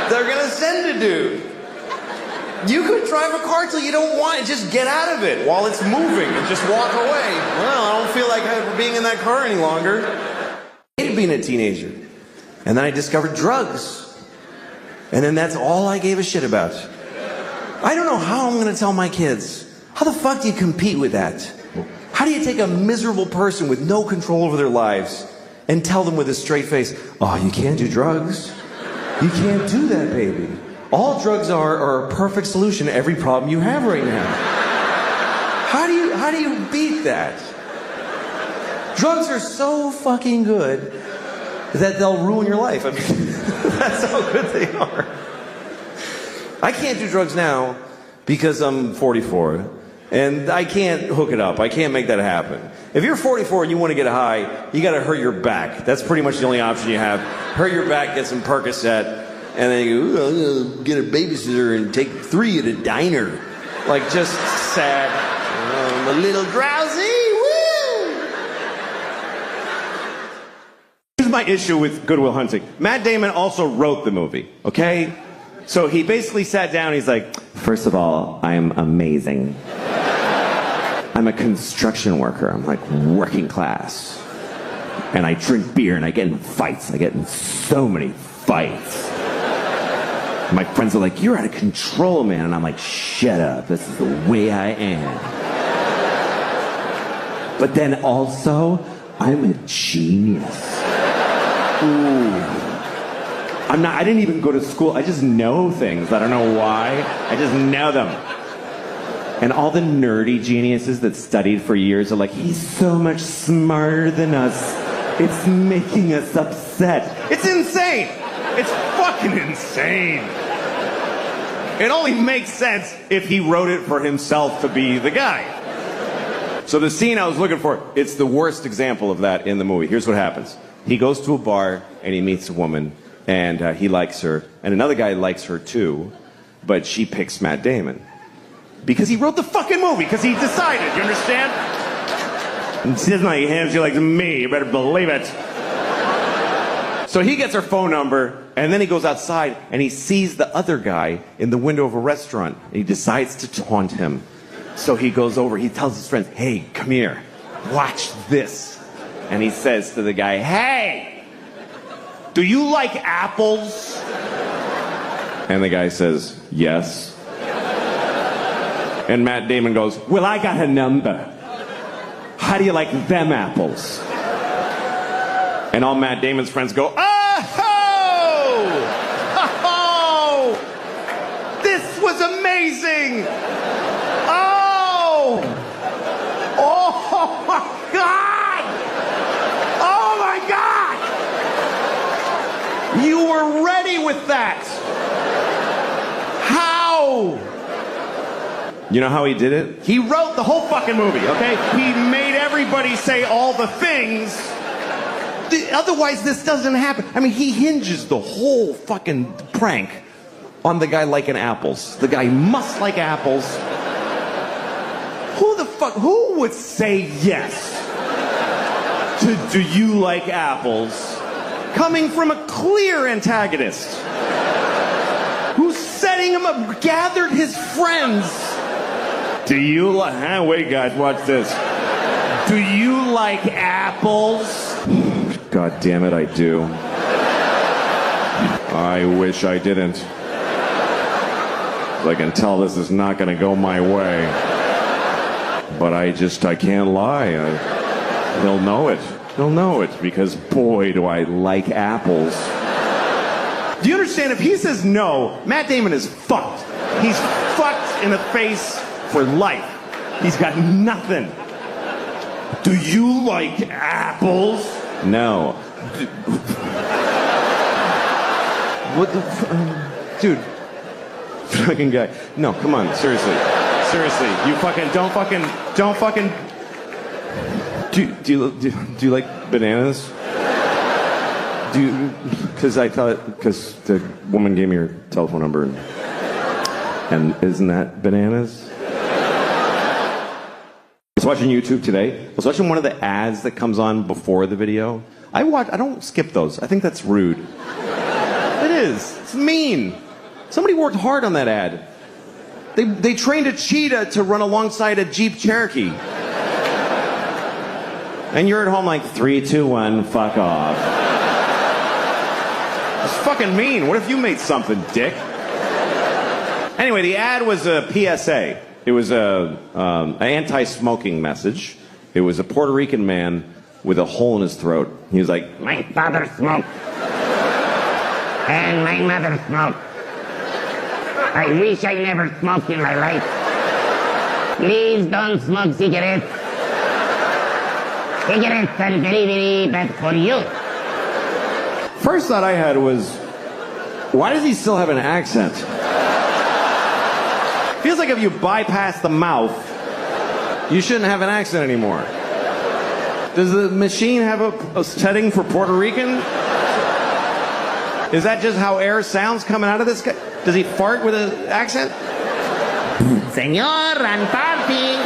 They're gonna send a dude. You could drive a car till you don't want it. Just get out of it while it's moving and just walk away. Well, I don't feel like being in that car any longer. I hated being a teenager. And then I discovered drugs. And then that's all I gave a shit about. I don't know how I'm gonna tell my kids. How the fuck do you compete with that? How do you take a miserable person with no control over their lives and tell them with a straight face, oh, you can't do drugs. You can't do that, baby. All drugs are a perfect solution to every problem you have right now. How do you beat that? Drugs are so fucking good that they'll ruin your life. I mean, that's how good they are. I can't do drugs now because I'm 44. And I can't hook it up. I can't make that happen. If you're 44 and you want to get a high, you got to hurt your back. That's pretty much the only option you have. Hurt your back, get some Percocet, and then you go, I'm gonna get a babysitter and take 3 at a diner. Like, just sad. I'm a little drowsy. Woo! Here's my issue with Good Will Hunting. Matt Damon also wrote the movie, okay? So he basically sat down, he's like, first of all, I am amazing. I'm a construction worker. I'm like working class. And I drink beer and I get in fights. I get in so many fights. My friends are like, you're out of control, man. And I'm like, shut up. This is the way I am. But then also, I'm a genius. Ooh. I didn't even go to school. I just know things. I don't know why. I just know them. And all the nerdy geniuses that studied for years are like, he's so much smarter than us. It's making us upset. It's insane. It's fucking insane. It only makes sense if he wrote it for himself to be the guy. So the scene I was looking for, it's the worst example of that in the movie. Here's what happens. He goes to a bar and he meets a woman and he likes her. And another guy likes her too, but she picks Matt Damon. Because he wrote the fucking movie, because he decided, you understand? And she doesn't like him, she likes me. You better believe it. So he gets her phone number, and then he goes outside, and he sees the other guy in the window of a restaurant. And he decides to taunt him. So he goes over, he tells his friends, hey, come here, watch this. And he says to the guy, hey, do you like apples? And the guy says, yes. And Matt Damon goes, well, I got a number. How do you like them apples? And all Matt Damon's friends go, oh! This was amazing! Oh! Oh my God! Oh my God! You were ready with that! How? You know how he did it? He wrote the whole fucking movie, okay? He made everybody say all the things. Otherwise, this doesn't happen. I mean, he hinges the whole fucking prank on the guy liking apples. The guy must like apples. Who would say yes to do you like apples coming from a clear antagonist who's setting him up, gathered his friends. Do you like, wait guys, watch this. Do you like apples? God damn it, I do. I wish I didn't. I can tell this is not gonna go my way. But I can't lie. He'll know it. He'll know it because boy, do I like apples. Do you understand? If he says no, Matt Damon is fucked. He's fucked in the face for life. He's got nothing. Do you like apples? No. What the dude? Fucking guy. No, come on, seriously. Seriously, you don't fucking. Do you like bananas? Because the woman gave me her telephone number, and isn't that bananas? I was watching YouTube today. I was watching one of the ads that comes on before the video. I don't skip those. I think that's rude. It is. It's mean. Somebody worked hard on that ad. They trained a cheetah to run alongside a Jeep Cherokee. And you're at home like, 3, 2, 1, fuck off. It's fucking mean. What if you made something, dick? Anyway, the ad was a PSA. It was an anti-smoking message. It was a Puerto Rican man with a hole in his throat. He was like, my father smoked. And my mother smoked. I wish I never smoked in my life. Please don't smoke cigarettes. Cigarettes are very, very bad for you. First thought I had was, why does he still have an accent? Feels like if you bypass the mouth, you shouldn't have an accent anymore. Does the machine have a setting for Puerto Rican? Is that just how air sounds coming out of this guy? Does he fart with an accent? Señor, I'm farting.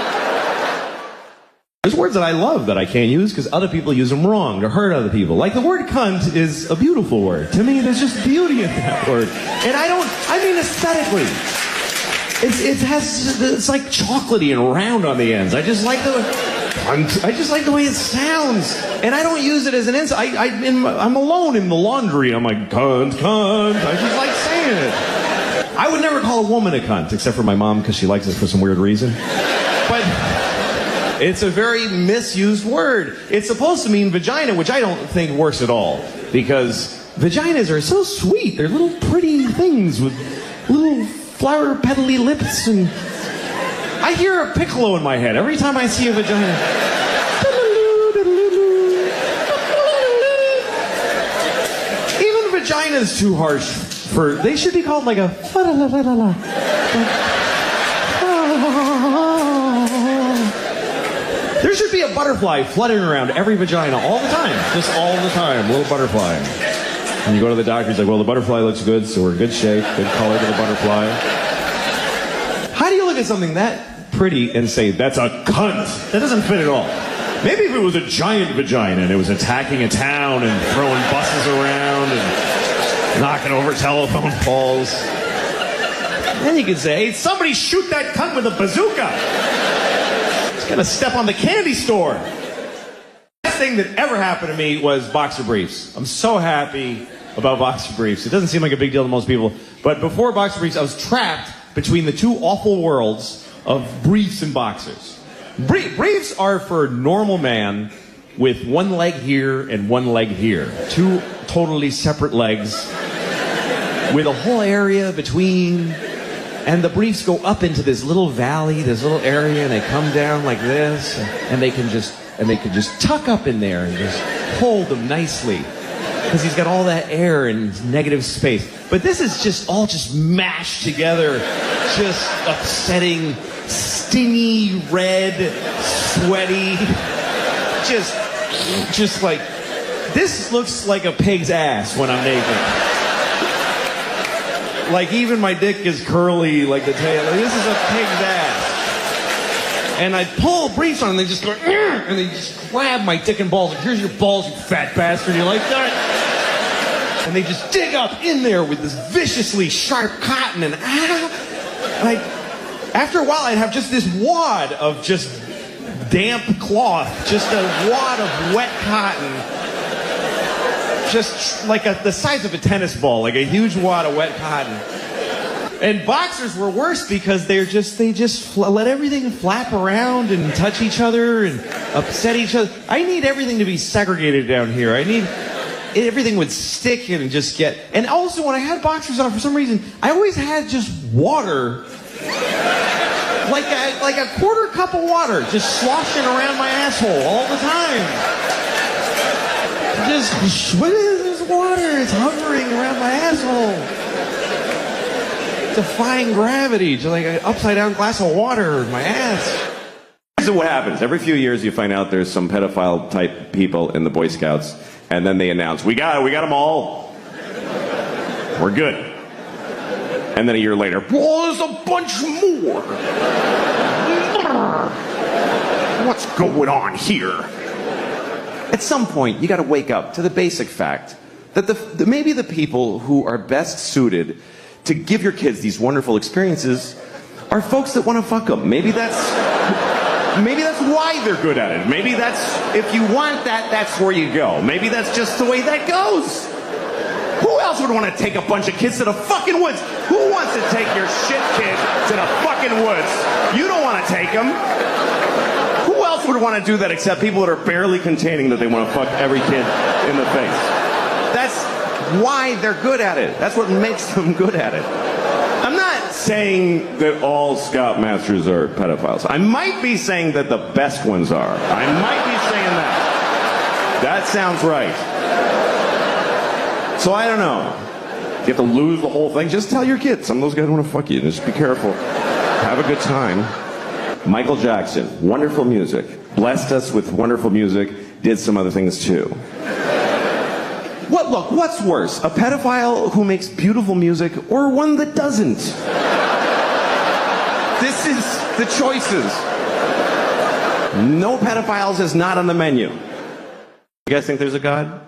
There's words that I love that I can't use because other people use them wrong to hurt other people. Like the word cunt is a beautiful word. To me, there's just beauty in that word. And I mean aesthetically. It's like chocolatey and round on the ends. I just like the way it sounds. And I don't use it as an insult. I'm alone in the laundry. I'm like, cunt, cunt. I just like saying it. I would never call a woman a cunt, except for my mom because she likes it for some weird reason. But it's a very misused word. It's supposed to mean vagina, which I don't think works at all. Because vaginas are so sweet. They're little pretty things with little flower petally lips. And I hear a piccolo in my head every time I see a vagina. Even vagina's too harsh for... They should be called like a... There should be a butterfly fluttering around every vagina all the time. Just all the time. Little butterfly. And you go to the doctor, he's like, well, the butterfly looks good, so we're in good shape. Good color to the butterfly. How do you look at something that pretty and say, that's a cunt? That doesn't fit at all. Maybe if it was a giant vagina and it was attacking a town and throwing buses around and knocking over telephone poles. Then you could say, hey, somebody shoot that cunt with a bazooka. He's gonna step on the candy store. The best thing that ever happened to me was boxer briefs. I'm so happy about boxer briefs. It doesn't seem like a big deal to most people, but before boxer briefs, I was trapped between the two awful worlds of briefs and boxers. Briefs are for a normal man with one leg here and one leg here. Two totally separate legs with a whole area between. And the briefs go up into this little valley, this little area, and they come down like this, and they can just tuck up in there and just hold them nicely. Because he's got all that air and negative space. But this is just all just mashed together, just upsetting, stingy, red, sweaty, just like, this looks like a pig's ass when I'm naked. Like, even my dick is curly like the tail. Like, this is a pig's ass. And I pull briefs on and they just go, and they just grab my dick and balls. Like, here's your balls, you fat bastard. You're like, that. And they just dig up in there with this viciously sharp cotton and like, after a while, I'd have just this wad of just damp cloth, just a wad of wet cotton. Just like the size of a tennis ball, like a huge wad of wet cotton. And boxers were worse because they just let everything flap around and touch each other and upset each other. I need everything to be segregated down here. I need everything would stick and just get. And also, when I had boxers on, for some reason, I always had just water, like a quarter cup of water, just sloshing around my asshole all the time. Just, what is this water? It's hovering around my asshole. Defying gravity, just like an upside down glass of water in my ass. Here's what happens. Every few years you find out there's some pedophile type people in the Boy Scouts, and then they announce, we got them all. We're good. And then a year later, well, there's a bunch more. What's going on here? At some point, you got to wake up to the basic fact that maybe the people who are best suited to give your kids these wonderful experiences are folks that want to fuck them. Maybe that's why they're good at it. Maybe that's, if you want that, that's where you go. Maybe that's just the way that goes. Who else would want to take a bunch of kids to the fucking woods? Who wants to take your shit kid to the fucking woods? You don't want to take them. Who else would want to do that except people that are barely containing that they want to fuck every kid in the face? That's why they're good at it. That's what makes them good at it. I'm not saying that all Scoutmasters are pedophiles. I might be saying that the best ones are. I might be saying that. That sounds right. So I don't know. You have to lose the whole thing. Just tell your kids. Some of those guys want to fuck you. Just be careful. Have a good time. Michael Jackson, wonderful music. Blessed us with wonderful music. Did some other things too. What's worse? A pedophile who makes beautiful music or one that doesn't? This is the choices. No pedophiles is not on the menu. You guys think there's a God?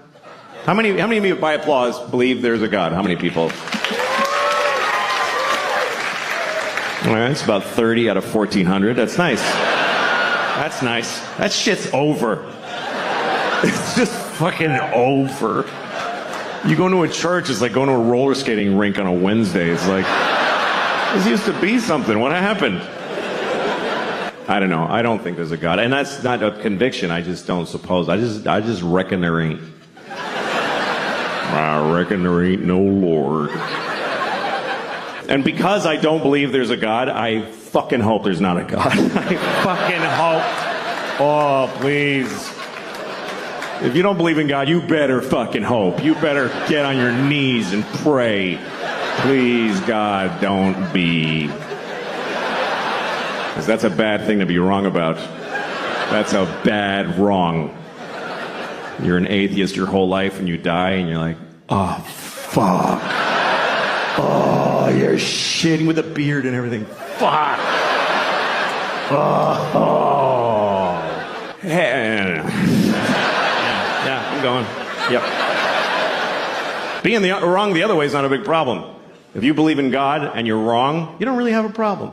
How many of you, by applause, believe there's a God? How many people? All right, it's about 30 out of 1,400. That's nice. That's nice. That shit's over. It's just fucking over. You go to a church, it's like going to a roller skating rink on a Wednesday. It's like, this used to be something. What happened? I don't know. I don't think there's a God. And that's not a conviction. I just don't suppose. I just reckon there ain't. I reckon there ain't no Lord. And because I don't believe there's a God, I fucking hope there's not a God. I fucking hope. Oh, please. If you don't believe in God, you better fucking hope. You better get on your knees and pray. Please, God, don't be. Because that's a bad thing to be wrong about. That's a bad wrong. You're an atheist your whole life and you die and you're like, oh, fuck. Oh, you're shitting with a beard and everything. Fuck. Oh. And going. Yep. Being wrong the other way is not a big problem. If you believe in God and you're wrong, you don't really have a problem.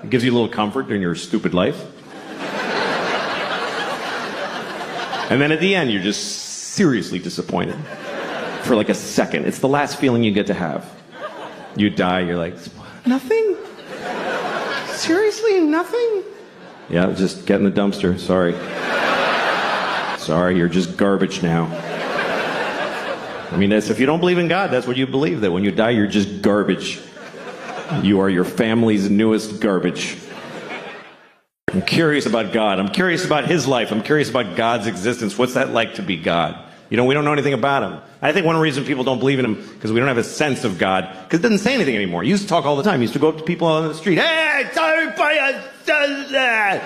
It gives you a little comfort during your stupid life. And then at the end, you're just seriously disappointed. For like a second. It's the last feeling you get to have. You die, you're like, nothing? Seriously, nothing? Yeah, just get in the dumpster, sorry. Sorry, you're just garbage now. I mean, if you don't believe in God, that's what you believe, that when you die, you're just garbage. You are your family's newest garbage. I'm curious about God. I'm curious about his life. I'm curious about God's existence. What's that like to be God? You know, we don't know anything about him. I think one reason people don't believe in him because we don't have a sense of God, because it doesn't say anything anymore. He used to talk all the time. He used to go up to people on the street. Hey, tell everybody I did that.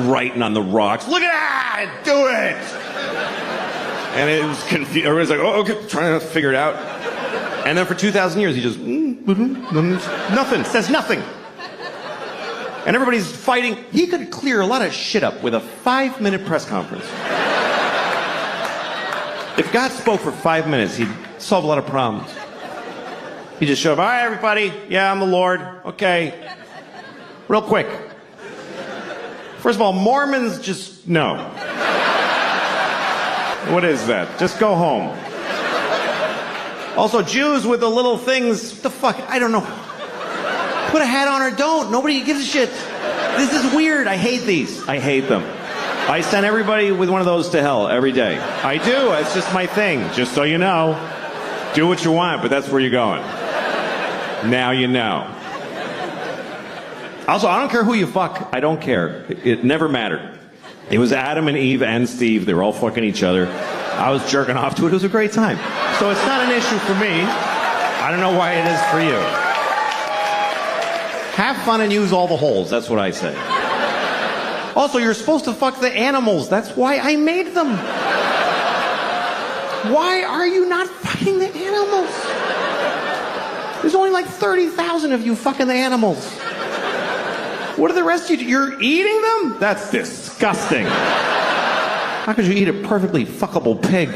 Writing on the rocks. Look at that! Do it! And it was confused. Everybody's like, oh, okay, trying to figure it out. And then for 2,000 years, he just, nothing, says nothing. And everybody's fighting. He could clear a lot of shit up with a 5-minute press conference. If God spoke for 5 minutes, he'd solve a lot of problems. He'd just show up, all right, everybody, yeah, I'm the Lord, okay. Real quick. First of all, Mormons just, no. What is that? Just go home. Also, Jews with the little things, what the fuck, I don't know. Put a hat on or don't, nobody gives a shit. This is weird, I hate these. I hate them. I send everybody with one of those to hell every day. I do. It's just my thing. Just so you know. Do what you want, but that's where you're going. Now you know. Also, I don't care who you fuck. I don't care. It never mattered. It was Adam and Eve and Steve. They were all fucking each other. I was jerking off to it. It was a great time. So it's not an issue for me. I don't know why it is for you. Have fun and use all the holes. That's what I say. Also, you're supposed to fuck the animals. That's why I made them. Why are you not fucking the animals? There's only like 30,000 of you fucking the animals. What are the rest of you? You're eating them? That's disgusting. How could you eat a perfectly fuckable pig?